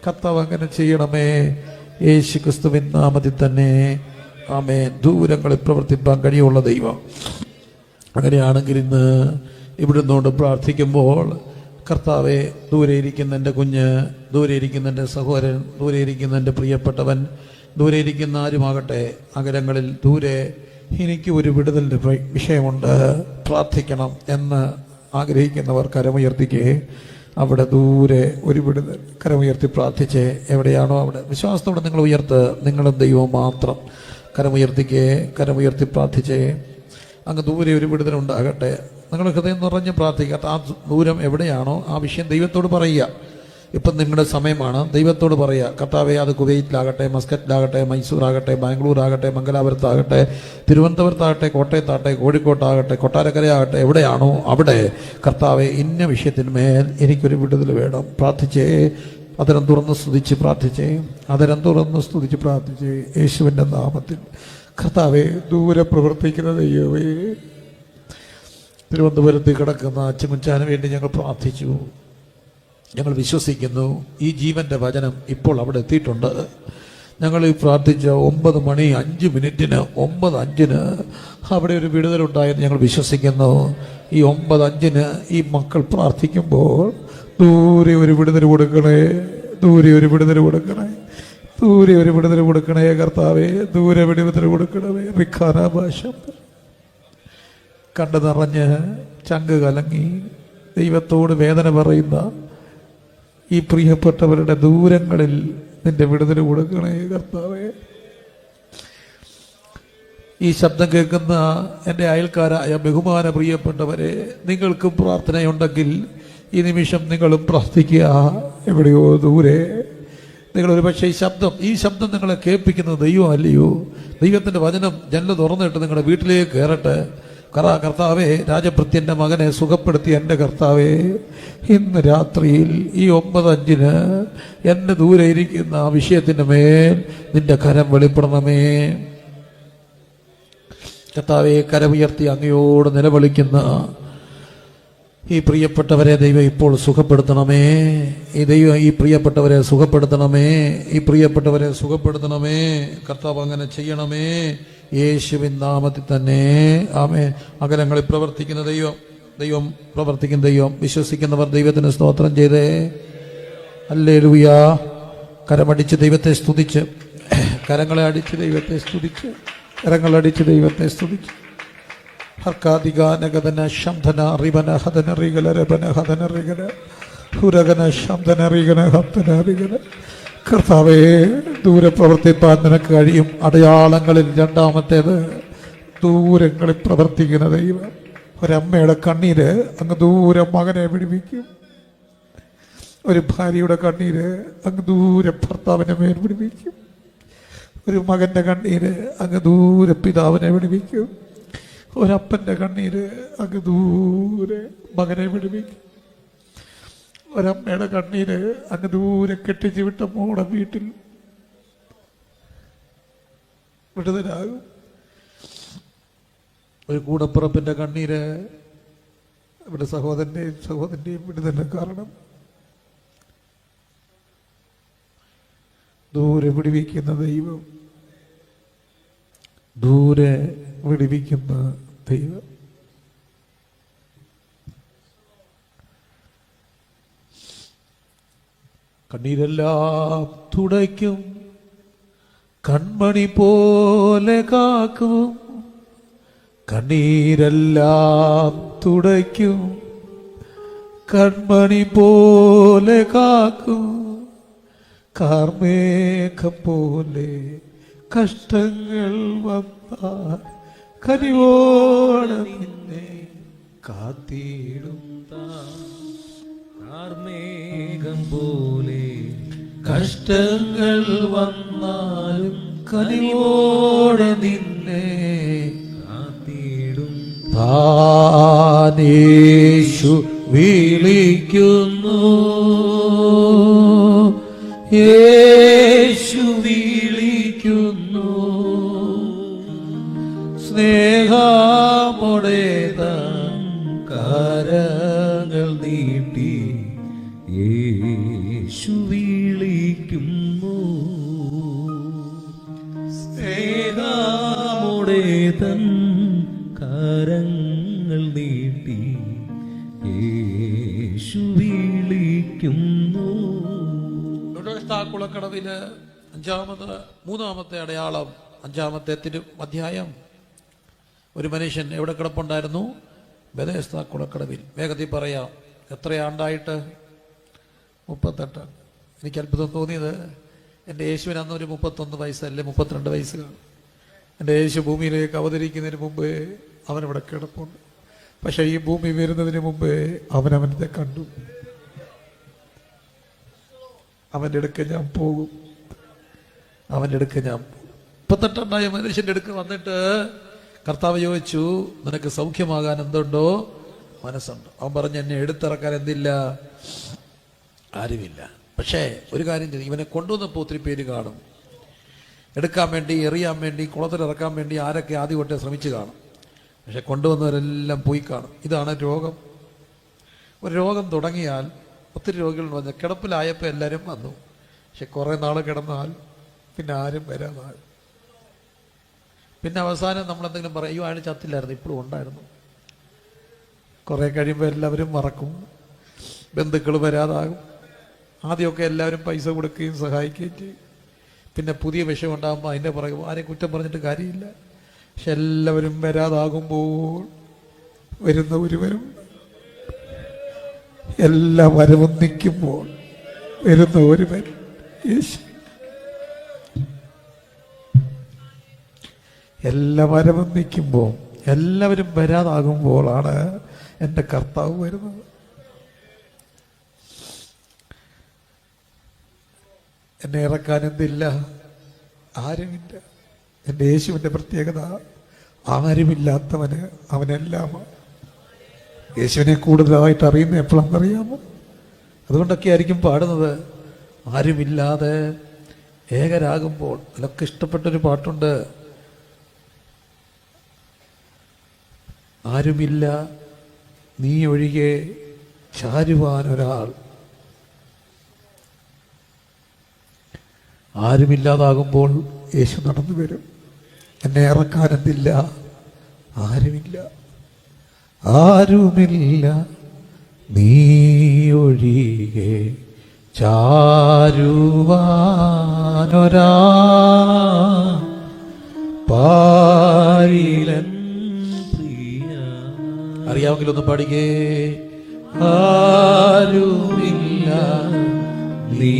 കർത്താവ് അങ്ങനെ ചെയ്യണമേ, യേശു ക്രിസ്തുവിൻ നാമത്തിൽ തന്നെ. ആമേൻ. ദൂരങ്ങളിൽ പ്രവർത്തിപ്പാൻ കഴിയുള്ള ദൈവം. അങ്ങനെയാണെങ്കിൽ ഇന്ന് ഇവിടുന്നോണ്ട് പ്രാർത്ഥിക്കുമ്പോൾ കർത്താവെ, ദൂരെ ഇരിക്കുന്ന എൻ്റെ കുഞ്ഞ്, ദൂരെ ഇരിക്കുന്ന എൻ്റെ സഹോദരൻ, ദൂരെ ഇരിക്കുന്ന എൻ്റെ പ്രിയപ്പെട്ടവൻ, ദൂരെ ഇരിക്കുന്ന ആരുമാകട്ടെ, അകലങ്ങളിൽ ദൂരെ എനിക്ക് ഒരു വിടുതലിൻ്റെ വിഷയമുണ്ട്, പ്രാർത്ഥിക്കണം എന്ന് ആഗ്രഹിക്കുന്നവർ കരമുയർത്തിക്കേ. അവിടെ ദൂരെ ഒരു വിടുതൽ കരമുയർത്തി പ്രാർത്ഥിച്ചേ. എവിടെയാണോ അവിടെ വിശ്വാസത്തോടെ നിങ്ങൾ ഉയർത്ത്. നിങ്ങളും ദൈവവും മാത്രം കരമുയർത്തിക്കേ, കരമുയർത്തി പ്രാർത്ഥിച്ചേ. അങ്ങ് ദൂരെ ഒരു വിടുതലുണ്ടാകട്ടെ. നിങ്ങൾ ഹൃദയം നിറഞ്ഞ് പ്രാർത്ഥിക്കാത്ത ആ ദൂരം എവിടെയാണോ ആ വിഷയം ദൈവത്തോട് പറയുക. ഇപ്പം നിങ്ങളുടെ സമയമാണ്. ദൈവത്തോട് പറയുക, കർത്താവേ, അത് കുവൈറ്റിലാകട്ടെ, മസ്കറ്റിലാകട്ടെ, മൈസൂറാകട്ടെ, ബാംഗ്ലൂരാകട്ടെ, മംഗലാപുരത്താകട്ടെ, തിരുവനന്തപുരത്താകട്ടെ, കോട്ടയത്താകട്ടെ, കോഴിക്കോട്ടാകട്ടെ, കൊട്ടാരക്കരയാകട്ടെ, എവിടെയാണോ അവിടെ കർത്താവെ, ഇന്ന വിഷയത്തിന്മേൽ എനിക്കൊരു വിടുതൽ വേണം. പ്രാർത്ഥിച്ചേ. അതരം തുറന്ന് സ്തുതിച്ച് പ്രാർത്ഥിച്ചേ. അതരം തുറന്ന് സ്തുതിച്ച് പ്രാർത്ഥിച്ചേ. യേശുവിൻ്റെ നാമത്തിൽ കർത്താവെ, ദൂരെ പ്രവർത്തിക്കുന്ന ദൈവമേ, തിരുവനന്തപുരത്ത് കിടക്കുന്ന അച്ഛൻകുഞ്ചാന് വേണ്ടി ഞങ്ങൾ പ്രാർത്ഥിച്ചു. ഞങ്ങൾ വിശ്വസിക്കുന്നു ഈ ജീവന്റെ വചനം ഇപ്പോൾ അവിടെ എത്തിയിട്ടുണ്ട്. ഞങ്ങൾ ഈ പ്രാർത്ഥിച്ച 9:05 9:05 അവിടെ ഒരു വിടുതലുണ്ടായെന്ന് ഞങ്ങൾ വിശ്വസിക്കുന്നു. ഈ 9:05 ഈ മക്കൾ പ്രാർത്ഥിക്കുമ്പോൾ ദൂരെ ഒരു വിടുതൽ കൊടുക്കണേ, ദൂരെ ഒരു വിടുതൽ കൊടുക്കണേ, ദൂരെ ഒരു വിടുതൽ കൊടുക്കണേ കർത്താവേ, ദൂരെ വിടുതൽ കൊടുക്കണമേ. റിഖാനാഭാഷം കണ്ടു നിറഞ്ഞ് ചങ്ക് കലങ്ങി ദൈവത്തോട് വേദന പറയുന്ന ഈ പ്രിയപ്പെട്ടവരുടെ ദൂരങ്ങളിൽ നിന്റെ വിടുതൽ കൊടുക്കണേ കർത്താവേ. ഈ ശബ്ദം കേൾക്കുന്ന എൻ്റെ അയൽക്കാരായ ബഹുമാന പ്രിയപ്പെട്ടവരെ, നിങ്ങൾക്കും പ്രാർത്ഥനയുണ്ടെങ്കിൽ ഈ നിമിഷം നിങ്ങളും പ്രാർത്ഥിക്കുക. എവിടെയോ ദൂരെ നിങ്ങളൊരു പക്ഷേ ഈ ശബ്ദം നിങ്ങളെ കേൾപ്പിക്കുന്നത് ദൈവം അല്ലയോ? ദൈവത്തിൻ്റെ വചനം ജനൽ തുറന്നിട്ട് നിങ്ങളുടെ വീട്ടിലേക്ക് കയറട്ടെ. കർത്താവേ, രാജഭൃത്യൻ്റെ മകനെ സുഖപ്പെടുത്തിയ എൻ്റെ കർത്താവേ, ഇന്ന് രാത്രിയിൽ ഈ 9:05 എന്നെ ദൂരെ ഇരിക്കുന്ന ആ വിഷയത്തിൻ്റെ മേൽ നിന്റെ കരം വെളിപ്പെടണമേ കർത്താവേ. കരമുയർത്തി അങ്ങയോട് നിലവിളിക്കുന്ന ഈ പ്രിയപ്പെട്ടവരെ ദൈവം ഇപ്പോൾ സുഖപ്പെടുത്തണമേ. ഈ പ്രിയപ്പെട്ടവരെ സുഖപ്പെടുത്തണമേ. ഈ പ്രിയപ്പെട്ടവരെ സുഖപ്പെടുത്തണമേ കർത്താവ്. അങ്ങനെ ചെയ്യണമേ യേശുവിൻ നാമത്തിൽ തന്നെ. ആമേൻ. അകലങ്ങളിൽ പ്രവർത്തിക്കുന്ന ദൈവം പ്രവർത്തിക്കുന്ന ദൈവം. വിശ്വസിക്കുന്നവർ ദൈവത്തിന് സ്തോത്രം ചെയ്തേ. ഹല്ലേലൂയ. കരമടിച്ച് ദൈവത്തെ സ്തുതിച്ച്, കരങ്ങളെ അടിച്ച് ദൈവത്തെ സ്തുതിച്ച്, കരങ്ങളടിച്ച് ദൈവത്തെ സ്തുതിച്ച്. ഹർക്കാദിഗാനഗദന ശംധന റിവന ഹദന റിഗല രബന ഹദന റിഗല ഹുരഗന ശംധന റിഗന ഹത്തന റിഗല. കർത്താവേ, ദൂരെ പ്രവർത്തിപ്പാൻ നിനക്ക് കഴിയും. അടയാളങ്ങളിൽ രണ്ടാമത്തേത് ദൂരങ്ങളിൽ പ്രവർത്തിക്കുന്ന ദൈവം. ഒരമ്മയുടെ കണ്ണീര് അങ്ങ് ദൂരെ മകനെ പിടിപ്പിക്കും. ഒരു ഭാര്യയുടെ കണ്ണീര് അങ്ങ് ദൂരെ ഭർത്താവിനെ മേൽ പിടിപ്പിക്കും. ഒരു മകന്റെ കണ്ണീര് അങ്ങ് ദൂരെ പിതാവിനെ പിടിപ്പിക്കും. ഒരപ്പന്റെ കണ്ണീര് അങ്ങ് ദൂരെ മകനെ പിടിപ്പിക്കും. ഒരമ്മയുടെ കണ്ണീര് അങ്ങ് ദൂരെ കെട്ടിച്ചു വിട്ട മോടെ വീട്ടിൽ വിടുതലാകും. ഒരു കൂടപ്പുറപ്പിന്റെ കണ്ണീര് ഇവിടെ സഹോദരന്റെയും വിടുതലിന് കാരണം. ദൂരെ വിടുവിക്കുന്ന ദൈവം, ദൂരെ വിടുവിക്കുന്ന ദൈവം. കണ്ണീരെല്ലാം തുടയ്ക്കും, കൺമണി പോലെ കാക്കും. കണ്ണീരെല്ലാം തുടയ്ക്കും, കൺമണി പോലെ കാക്കും. കാർമേഘം പോലെ കഷ്ടങ്ങൾ വന്നാൽ കനിവോടെ നിന്നെ കാത്തിടും. കാർമേഘം പോലെ കഷ്ടങ്ങൾ വന്നാലും കനിവോടെ നിന്നെ കാത്തിടും താനേശു വിളിക്കുന്നു, യേശു വിളിക്കുന്നു, സ്നേഹമോടേത കരങ്ങൾ നീട്ടി യേശു വിളിക്കുന്നു. സ്നേഹമോടെ തൻ കരങ്ങൾ നീട്ടി യേശു വിളിക്കുന്നു. കുളക്കടവില് മൂന്നാമത്തെ അടയാളം, 5-ാമത്തെ അധ്യായം. ഒരു മനുഷ്യൻ എവിടെ കിടപ്പുണ്ടായിരുന്നു? ബെഥെസ്ദ കുളക്കടവിൽ. വേഗത്തിൽ പറയാം, എത്ര ആണ്ടായിട്ട്? 38. എനിക്ക് അത്ഭുതം തോന്നിയത്, എൻ്റെ യേശുവിന് അന്ന് ഒരു 31 വയസ്സല്ലേ 32 വയസ്സ് കാണും. എൻ്റെ യേശു ഭൂമിയിലേക്ക് അവതരിക്കുന്നതിന് മുമ്പേ അവനവിടെ കിടപ്പുണ്ട്. പക്ഷേ ഈ ഭൂമി വരുന്നതിന് മുമ്പേ അവനവനെ കണ്ടു. അവൻ്റെ അടുക്ക് ഞാൻ പോകും, അവൻ്റെ അടുക്ക് ഞാൻ പോകും. 38 മനുഷ്യൻ്റെ അടുക്ക് വന്നിട്ട് കർത്താവ് ചോദിച്ചു, നിനക്ക് സൗഖ്യമാകാൻ എന്തുണ്ടോ? മനസ്സുണ്ട്. അവൻ പറഞ്ഞു, എന്നെ എടുത്തിറക്കാൻ എന്തില്ല? ആരുമില്ല. പക്ഷേ ഒരു കാര്യം ചെയ്തു, ഇവനെ കൊണ്ടുവന്നപ്പോൾ ഒത്തിരി പേര് കാണും. എടുക്കാൻ വേണ്ടി, എറിയാൻ വേണ്ടി, കുളത്തിലിറക്കാൻ വേണ്ടി ആരൊക്കെ ആദ്യം തൊട്ടേ ശ്രമിച്ചു കാണും. പക്ഷെ കൊണ്ടുവന്നവരെല്ലാം പോയി കാണും. ഇതാണ് രോഗം. ഒരു രോഗം തുടങ്ങിയാൽ ഒത്തിരി രോഗികൾ വന്നു. കിടപ്പിലായപ്പോൾ എല്ലാവരും വന്നു. പക്ഷെ കുറേ നാൾ കിടന്നാൽ പിന്നെ ആരും വരാതാകും. പിന്നെ അവസാനം നമ്മളെന്തെങ്കിലും പറയും, അയ്യോ അയാൾ ചത്തില്ലായിരുന്നു, ഇപ്പോഴും ഉണ്ടായിരുന്നു. കുറേ കഴിയുമ്പോൾ എല്ലാവരും മറക്കും, ബന്ധുക്കൾ വരാതാകും. ആദ്യമൊക്കെ എല്ലാവരും പൈസ കൊടുക്കുകയും സഹായിക്കുകയും ചെയ്യും. പിന്നെ പുതിയ വിഷയം ഉണ്ടാകുമ്പോൾ അതിൻ്റെ പുറകെ ആരെയും കുറ്റം പറഞ്ഞിട്ട് കാര്യമില്ല. പക്ഷെ എല്ലാവരും വരാതാകുമ്പോൾ വരുന്ന ഒരുവരും, എല്ലാ വരവും നിൽക്കുമ്പോൾ വരുന്ന ഒരുവൻ യേശു. എല്ലാ വരവും നിൽക്കുമ്പോൾ, എല്ലാവരും വരാതാകുമ്പോഴാണ് എൻ്റെ കർത്താവ് വരുന്നത്. എന്നെ ഇറക്കാൻ എന്തില്ല? ആരുമില്ല. എൻ്റെ യേശുവിൻ്റെ പ്രത്യേകത, ആരുമില്ലാത്തവന് അവനെല്ലാമാണ്. യേശുവിനെ കൂടുതലായിട്ട് അറിയുന്നത് എപ്പോഴാണെന്നറിയാമോ? അതുകൊണ്ടൊക്കെ ആയിരിക്കും പാടുന്നത്, ആരുമില്ലാതെ ഏകരാകുമ്പോൾ. അതിലൊക്കെ ഇഷ്ടപ്പെട്ടൊരു പാട്ടുണ്ട്, ആരുമില്ല നീ ഒഴികെ ചാരുവാനൊരാൾ. ആരുമില്ലാതാകുമ്പോൾ യേശു നടന്നു വരും. എന്നെ ഇറക്കാനെന്തില്ല? ആരുമില്ല, ആരുമില്ല നീ ഒഴികെ ചാരുവാനൊരാ പാരിലൻ. അറിയാമെങ്കിൽ ഒന്ന് പാടിക്കേ. ആരുമില്ല നീ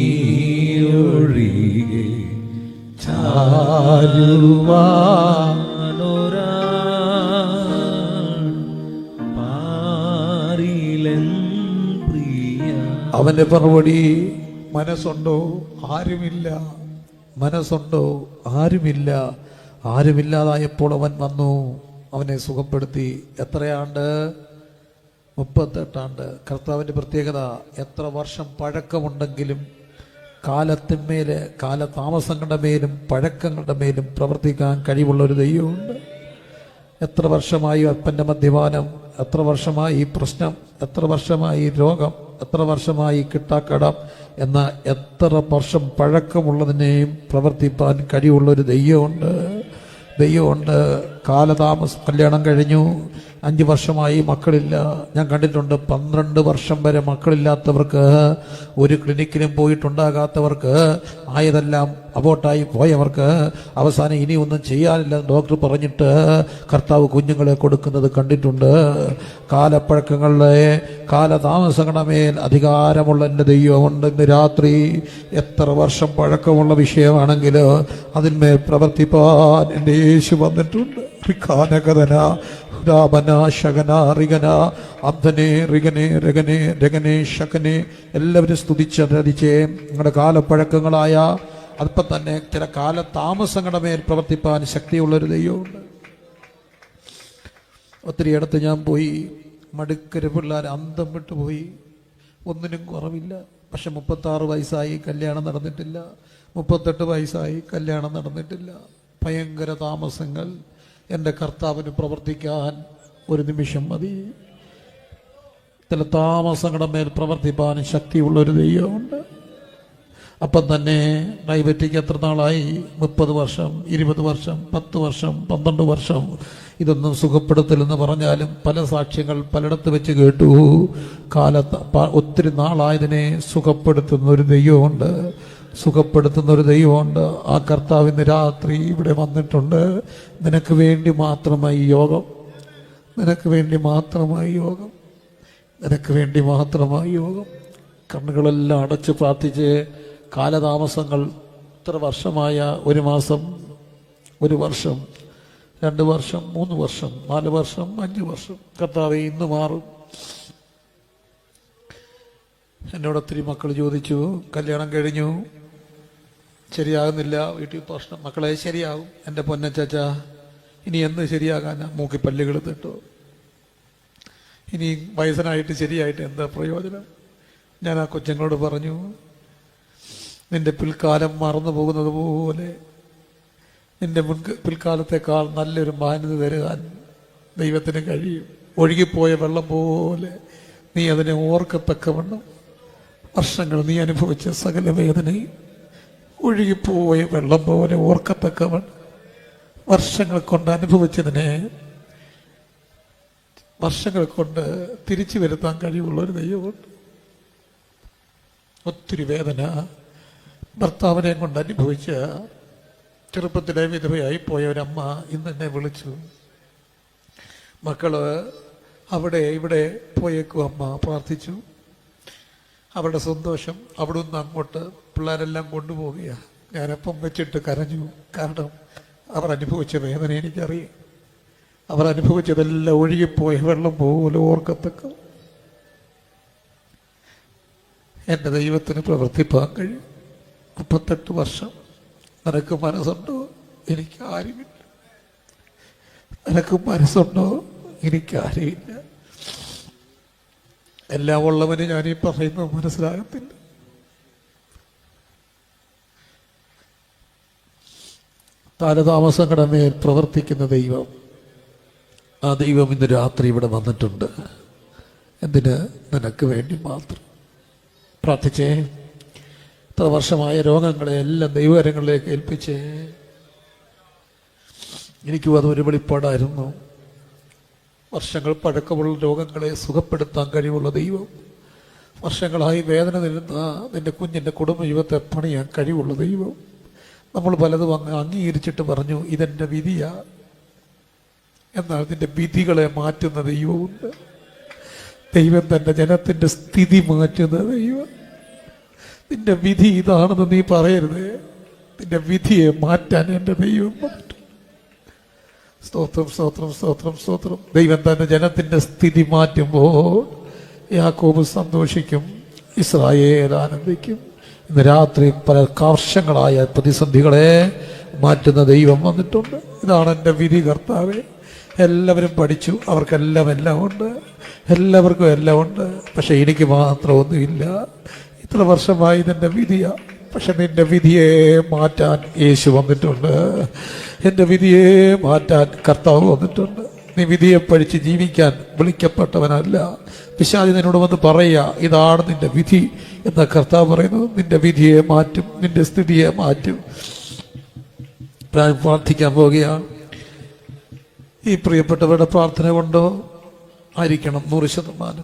ഒഴികെ ചാരുവാനൊരാൾ പാരിലൻ പ്രിയ. അവന്റെ മറുപടി, മനസ്സുണ്ടോ? ആരുമില്ല. മനസ്സുണ്ടോ? ആരുമില്ല. ആരുമില്ലാതായപ്പോൾ അവൻ വന്നു, അവനെ സുഖപ്പെടുത്തി. എത്രയാണ്ട്? 38 ആണ്ട്. കർത്താവിൻ്റെ പ്രത്യേകത, എത്ര വർഷം പഴക്കമുണ്ടെങ്കിലും കാലത്തിന്മേല്, കാലതാമസങ്ങളുടെ മേലും പഴക്കങ്ങളുടെ മേലും പ്രവർത്തിക്കാൻ കഴിവുള്ള ഒരു ദൈവമുണ്ട്. എത്ര വർഷമായി അപ്പൻ്റെ മദ്യപാനം, എത്ര വർഷമായി ഈ പ്രശ്നം, എത്ര വർഷമായി രോഗം, എത്ര വർഷമായി കിട്ടാക്കടം എന്ന എത്ര വർഷം പഴക്കമുള്ളതിനെയും പ്രവർത്തിപ്പാൻ കഴിവുള്ളൊരു ദൈവമുണ്ട്. കല്യാണം കഴിഞ്ഞു, 5 വർഷമായി മക്കളില്ല. ഞാൻ കണ്ടിട്ടുണ്ട് 12 വർഷം വരെ മക്കളില്ലാത്തവർക്ക്, ഒരു ക്ലിനിക്കിലും പോയിട്ടുണ്ടാകാത്തവർക്ക്, ആയതെല്ലാം അബോട്ടായി പോയവർക്ക് അവസാനം ഇനി ഒന്നും ചെയ്യാനില്ല ഡോക്ടർ പറഞ്ഞിട്ട് കർത്താവ് കുഞ്ഞുങ്ങളെ കൊടുക്കുന്നത് കണ്ടിട്ടുണ്ട്. കാലപ്പഴക്കങ്ങളുടെ, കാലതാമസങ്ങളുടെ മേൽ അധികാരമുള്ള എൻ്റെ ദൈവമുണ്ട്. ഇന്ന് രാത്രി എത്ര വർഷം പഴക്കമുള്ള വിഷയമാണെങ്കിലും അതിന്മേൽ പ്രവർത്തിപ്പാൻ എൻ്റെ യേശു വന്നിട്ടുണ്ട്. രാമന ശകന റിഗന അബ്ധനെ റിഗനെ രഗനെ രഗനെ ശകനെ എല്ലാവരും സ്തുതിച്ചറിയിച്ചേ. നിങ്ങളുടെ കാലപ്പഴക്കങ്ങളായ അല്പം തന്നെ ചില കാലതാമസങ്ങളുടെ മേൽ പ്രവർത്തിപ്പാൻ ശക്തിയുള്ളൊരു ദൈവമുണ്ട്. ഒത്തിരി ഇടത്ത് ഞാൻ പോയി, മടുക്കര് പിള്ളേർ അന്തം വിട്ടുപോയി, ഒന്നിനും കുറവില്ല. പക്ഷെ 36 വയസ്സായി കല്യാണം നടന്നിട്ടില്ല, 38 വയസ്സായി കല്യാണം നടന്നിട്ടില്ല. ഭയങ്കര താമസങ്ങൾ. എൻ്റെ കർത്താവിന് പ്രവർത്തിക്കാൻ ഒരു നിമിഷം മതി. ചില താമസങ്ങളുടെ മേൽ പ്രവർത്തിപ്പാൻ ശക്തിയുള്ളൊരു ദൈവമുണ്ട്. അപ്പം തന്നെ ഡയബറ്റിക് എത്ര നാളായി? 30 വർഷം, 20 വർഷം, 10 വർഷം, 12 വർഷം. ഇതൊന്നും സുഖപ്പെടുത്തലെന്ന് പറഞ്ഞാലും പല സാക്ഷ്യങ്ങൾ പലയിടത്ത് വെച്ച് കേട്ടു. ഒത്തിരി നാളായതിനെ സുഖപ്പെടുത്തുന്ന ഒരു ദൈവമുണ്ട്, സുഖപ്പെടുത്തുന്ന ഒരു ദൈവമുണ്ട്. ആ കർത്താവ് ഇന്ന് രാത്രി ഇവിടെ വന്നിട്ടുണ്ട്. നിനക്ക് വേണ്ടി മാത്രമായി യോഗം, നിനക്ക് വേണ്ടി മാത്രമായി യോഗം, നിനക്ക് വേണ്ടി മാത്രമായി യോഗം. കണ്ണുകളെല്ലാം അടച്ച് പ്രാർത്ഥിച്ച് കാലതാമസങ്ങൾ ഇത്ര വർഷമായ 1 മാസം, 1 വർഷം, 2 വർഷം, 3 വർഷം, 4 വർഷം, 5 വർഷം. കർത്താവേ ഇന്ന് മാറും. എന്നോട് ഒത്തിരി മക്കൾ ചോദിച്ചു, കല്യാണം കഴിഞ്ഞു ശരിയാകുന്നില്ല, വീട്ടിൽ പ്രശ്നം. മക്കളെ ശരിയാകും എൻ്റെ പൊന്നച്ചാച്ച. ഇനി എന്ന് ശരിയാകാനാ? മൂക്കി പല്ലുകൾ തട്ടോ. ഇനി വയസ്സനായിട്ട് ശരിയായിട്ട് എന്താ പ്രയോജനം? ഞാൻ ആ കൊച്ചുങ്ങളോട് പറഞ്ഞു, നിന്റെ പിൽക്കാലം മറന്നു പോകുന്നത് പോലെ നിന്റെ പിൽക്കാലത്തേക്കാൾ നല്ലൊരു മാന്യത തരുവാൻ ദൈവത്തിന് കഴിയും. ഒഴുകിപ്പോയ വെള്ളം പോലെ നീ അതിനെ ഓർക്കത്തക്കവണ്ണം വർഷങ്ങൾ നീ അനുഭവിച്ച സകല വേദനയും ഒഴുകിപ്പോയ വെള്ളം പോലെ ഓർക്കത്തക്കവണ്ണം വർഷങ്ങൾ കൊണ്ട് അനുഭവിച്ചതിനെ വർഷങ്ങൾ കൊണ്ട് തിരിച്ചു വരുത്താൻ കഴിവുള്ളൊരു ദൈവമുണ്ട്. ഒത്തിരി വേദന ഭർത്താവിനെ കൊണ്ട് അനുഭവിച്ച ചെറുപ്പത്തിലെ വിധവയായി പോയ ഒരമ്മ ഇന്ന് എന്നെ വിളിച്ചു. മക്കള് അവിടെ ഇവിടെ പോയേക്കും അമ്മ പ്രാർത്ഥിച്ചു. അവരുടെ സന്തോഷം അവിടുന്ന് അങ്ങോട്ട് പിള്ളേരെല്ലാം കൊണ്ടുപോവുക. ഞാനപ്പം വെച്ചിട്ട് കരഞ്ഞു. കാരണം അവർ അനുഭവിച്ച വേദന എനിക്കറിയാം. അവർ അനുഭവിച്ചതെല്ലാം ഒഴുകിപ്പോയ വെള്ളം പോലെ ഓർക്കത്തക്ക എൻ്റെ ദൈവത്തിന് പ്രവർത്തിപ്പാൻ കഴിയും. 38 വർഷം. നിനക്ക് മനസ്സുണ്ടോ? എനിക്ക് ആരുമില്ല. നിനക്ക് മനസ്സുണ്ടോ? എനിക്ക് ആരുമില്ല. എല്ലാം ഉള്ളവന് ഞാനീ പറയുന്നത് മനസ്സിലാകത്തില്ല. കാലതാമസങ്ങളുടെ മേൽ പ്രവർത്തിക്കുന്ന ദൈവം, ആ ദൈവം ഇന്ന് രാത്രി ഇവിടെ വന്നിട്ടുണ്ട്. എന്തിന്? നിനക്ക് വേണ്ടി മാത്രം. പ്രാർത്ഥിച്ചേ. ഇത്ര വർഷമായ രോഗങ്ങളെ എല്ലാം ദൈവകരങ്ങളിലേക്ക് ഏൽപ്പിച്ചേ. എനിക്കും അതൊരു വെളിപ്പാടായിരുന്നു. വർഷങ്ങൾ പഴക്കമുള്ള രോഗങ്ങളെ സുഖപ്പെടുത്താൻ കഴിവുള്ള ദൈവം, വർഷങ്ങളായി വേദന തരുന്ന നിന്റെ കുഞ്ഞിൻ്റെ കുടുംബജീവിതത്തെ പണിയാൻ കഴിവുള്ള ദൈവം. നമ്മൾ പലതും അങ്ങ് അംഗീകരിച്ചിട്ട് പറഞ്ഞു ഇതെൻ്റെ വിധിയാ. എന്നാൽ നിന്റെ വിധികളെ മാറ്റുന്ന ദൈവമുണ്ട്. ദൈവം തന്റെ ജനത്തിന്റെ സ്ഥിതി മാറ്റുന്ന ദൈവം. നിന്റെ വിധി ഇതാണെന്ന് നീ പറയരുത്. നിന്റെ വിധിയെ മാറ്റാൻ എൻ്റെ ദൈവം പറ്റും. സ്തോത്രം, സ്തോത്രം, സ്തോത്രം, സ്തോത്രം. ദൈവം തന്റെ ജനത്തിന്റെ സ്ഥിതി മാറ്റുമ്പോൾ യാക്കോബ് സന്തോഷിക്കും, ഇസ്രായേൽ ആനന്ദിക്കും. ഇന്ന് രാത്രി പല വർഷങ്ങളായ പ്രതിസന്ധികളെ മാറ്റുന്ന ദൈവം വന്നിട്ടുണ്ട്. ഇതാണ് എൻ്റെ വിധി കർത്താവേ. എല്ലാവരും പഠിച്ചു, അവർക്കെല്ലാം എല്ലാം ഉണ്ട്, എല്ലാവർക്കും എല്ലാം ഉണ്ട്. പക്ഷെ എനിക്ക് മാത്രം ഒന്നുമില്ല. ഇത്ര വർഷമായി ഇതെൻ്റെ വിധിയാ. പക്ഷെ നിന്റെ വിധിയെ മാറ്റാൻ യേശു വന്നിട്ടുണ്ട്. എൻ്റെ വിധിയെ മാറ്റാൻ കർത്താവ് വന്നിട്ടുണ്ട്. നീ വിധിയെ പഠിച്ച് ജീവിക്കാൻ വിളിക്കപ്പെട്ടവനല്ല. പിശാച് നിന്നോട് വന്ന് പറയുക ഇതാണ് നിന്റെ വിധി എന്ന കർത്താവ് പറയുന്നത്. നിന്റെ വിധിയെ മാറ്റും, നിന്റെ സ്ഥിതിയെ മാറ്റും. പ്രാർത്ഥിക്കാൻ പോവുകയാണ്. ഈ പ്രിയപ്പെട്ടവരുടെ പ്രാർത്ഥന കൊണ്ടോ ആയിരിക്കണം 100%.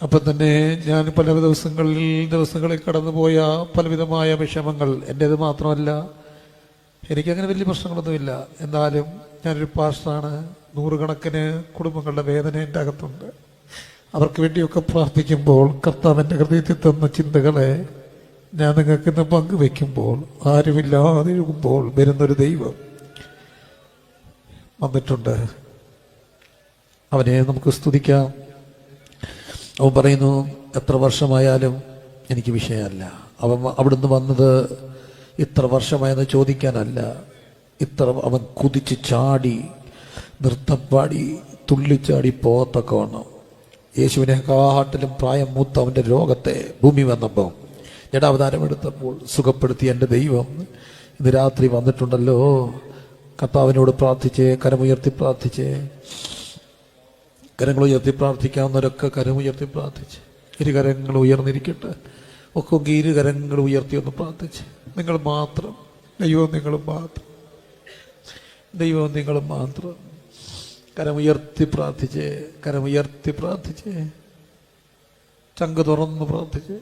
അപ്പം തന്നെ ഞാൻ പല ദിവസങ്ങളിൽ കടന്നുപോയ പലവിധമായ വിഷമങ്ങൾ എൻ്റേത് മാത്രമല്ല. എനിക്കങ്ങനെ വലിയ പ്രശ്നങ്ങളൊന്നുമില്ല. എന്നാലും ഞാനൊരു പാസ്റ്ററാണ്. 100 കണക്കിന് കുടുംബങ്ങളുടെ വേദന എൻ്റെ അകത്തുണ്ട്. അവർക്ക് വേണ്ടിയൊക്കെ പ്രാർത്ഥിക്കുമ്പോൾ കർത്താവിൻ്റെ ഹൃദയത്തിൽ തന്ന ചിന്തകളെ ഞാൻ നിങ്ങൾക്ക് ഇന്ന് പങ്കുവെക്കുമ്പോൾ ആരുമില്ലാതിരിക്കുമ്പോൾ വരുന്നൊരു ദൈവം വന്നിട്ടുണ്ട്. അവനെ നമുക്ക് സ്തുതിക്കാം. അവൻ പറയുന്നു, എത്ര വർഷമായാലും എനിക്ക് വിഷയമല്ല. അവിടുന്ന് വന്നത് ഇത്ര വർഷമായെന്ന് ചോദിക്കാനല്ല. അവൻ കുതിച്ച് ചാടി, നൃത്തം പാടി, തുള്ളിച്ചാടി പോകത്തക്കവണ്ണം യേശുവിനെ കാട്ടിലും പ്രായം മൂത്ത അവൻ്റെ രോഗത്തെ ഭൂമി വന്നപ്പോൾ ജഡാവതാരമെടുത്തപ്പോൾ സുഖപ്പെടുത്തി എൻ്റെ ദൈവം ഇന്ന് രാത്രി വന്നിട്ടുണ്ടല്ലോ. കർത്താവിനോട് പ്രാർത്ഥിച്ചേ, കരമുയർത്തി പ്രാർത്ഥിച്ചേ. കരങ്ങളുയർത്തി പ്രാർത്ഥിക്കാവുന്നവരൊക്കെ കരമുയർത്തി പ്രാർത്ഥിച്ച്, ഇരുകരങ്ങൾ ഉയർന്നിരിക്കട്ടെ. ഒക്കെ ഇരുകരങ്ങൾ ഉയർത്തി ഒന്ന് പ്രാർത്ഥിച്ച്. നിങ്ങൾ മാത്രം, ദൈവം നിങ്ങൾ മാത്രം, ദൈവം നിങ്ങൾ മാത്രം. കരമുയർത്തി പ്രാർത്ഥിച്ചേ, കരമുയർത്തി പ്രാർത്ഥിച്ചേ, ചങ്ക് തുറന്ന് പ്രാർത്ഥിച്ചേ.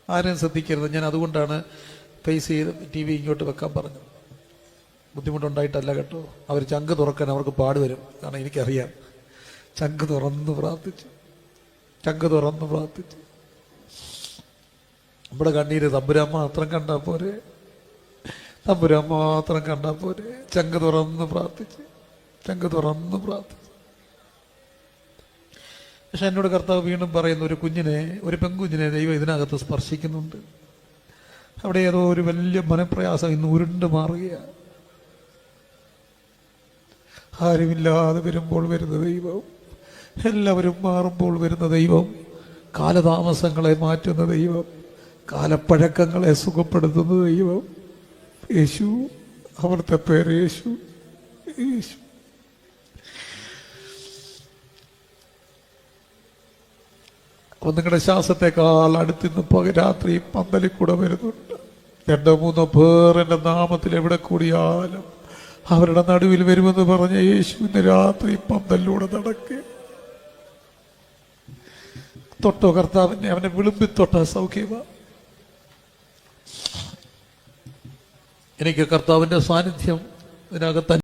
ആരെയും ശ്രദ്ധിക്കരുത്. ഞാൻ അതുകൊണ്ടാണ് ഫേസ് ചെയ്ത് TV ഇങ്ങോട്ട് വെക്കാൻ പറഞ്ഞത്. ബുദ്ധിമുട്ടുണ്ടായിട്ടല്ല കേട്ടോ. അവർ ചങ്ക് തുറക്കാൻ അവർക്ക് പാട് വരും. കാരണം എനിക്കറിയാം. ചങ്ക് തുറന്ന് പ്രാർത്ഥിച്ചു, ചങ്ക് തുറന്ന് പ്രാർത്ഥിച്ചു. നമ്മുടെ കണ്ണീര് തമ്പുരാൻ മാത്രം കണ്ടാൽ പോരെ, തമ്പുരാൻ മാത്രം കണ്ടാൽ പോരെ. ചങ്ക് തുറന്ന് പ്രാർത്ഥിച്ച്, ചങ്ക് തുറന്ന് പ്രാർത്ഥിച്ചു. പക്ഷെ എന്നോട് കർത്താവ് വീണ്ടും പറയുന്നു, ഒരു കുഞ്ഞിനെ, ഒരു പെൺകുഞ്ഞിനെ ദൈവം ഇതിനകത്ത് സ്പർശിക്കുന്നുണ്ട്. അവിടെ ഏതോ ഒരു വലിയ മനപ്രയാസം ഇന്ന് ഉരുണ്ട് മാറുകയാണ്. ആരുമില്ലാതെ വരുമ്പോൾ വരുന്ന ദൈവം, എല്ലാവരും മാറുമ്പോൾ വരുന്ന ദൈവം, കാലതാമസങ്ങളെ മാറ്റുന്ന ദൈവം, കാലപ്പഴക്കങ്ങളെ സുഖപ്പെടുത്തുന്ന ദൈവം യേശു. അവിടുത്തെ പേര് യേശു, യേശു. അപ്പൊ നിങ്ങളുടെ ശ്വാസത്തെക്കാൾ അടുത്തിന്ന് രാത്രി പന്തലിൽ കൂടെ വരുന്നുണ്ട്. 2-3 പേർ എൻ്റെ നാമത്തിൽ എവിടെ കൂടിയാലും അവരുടെ നടുവിൽ വരുമെന്ന് പറഞ്ഞ യേശു ഇന്ന് രാത്രി പന്തലിലൂടെ നടക്കുക. തൊട്ടോ കർത്താവിനെ, അവനെ വിളുമ്പി തൊട്ട സൗഖ്യമാ. എനിക്ക് കർത്താവിന്റെ സാന്നിധ്യം ഇതിനകത്ത്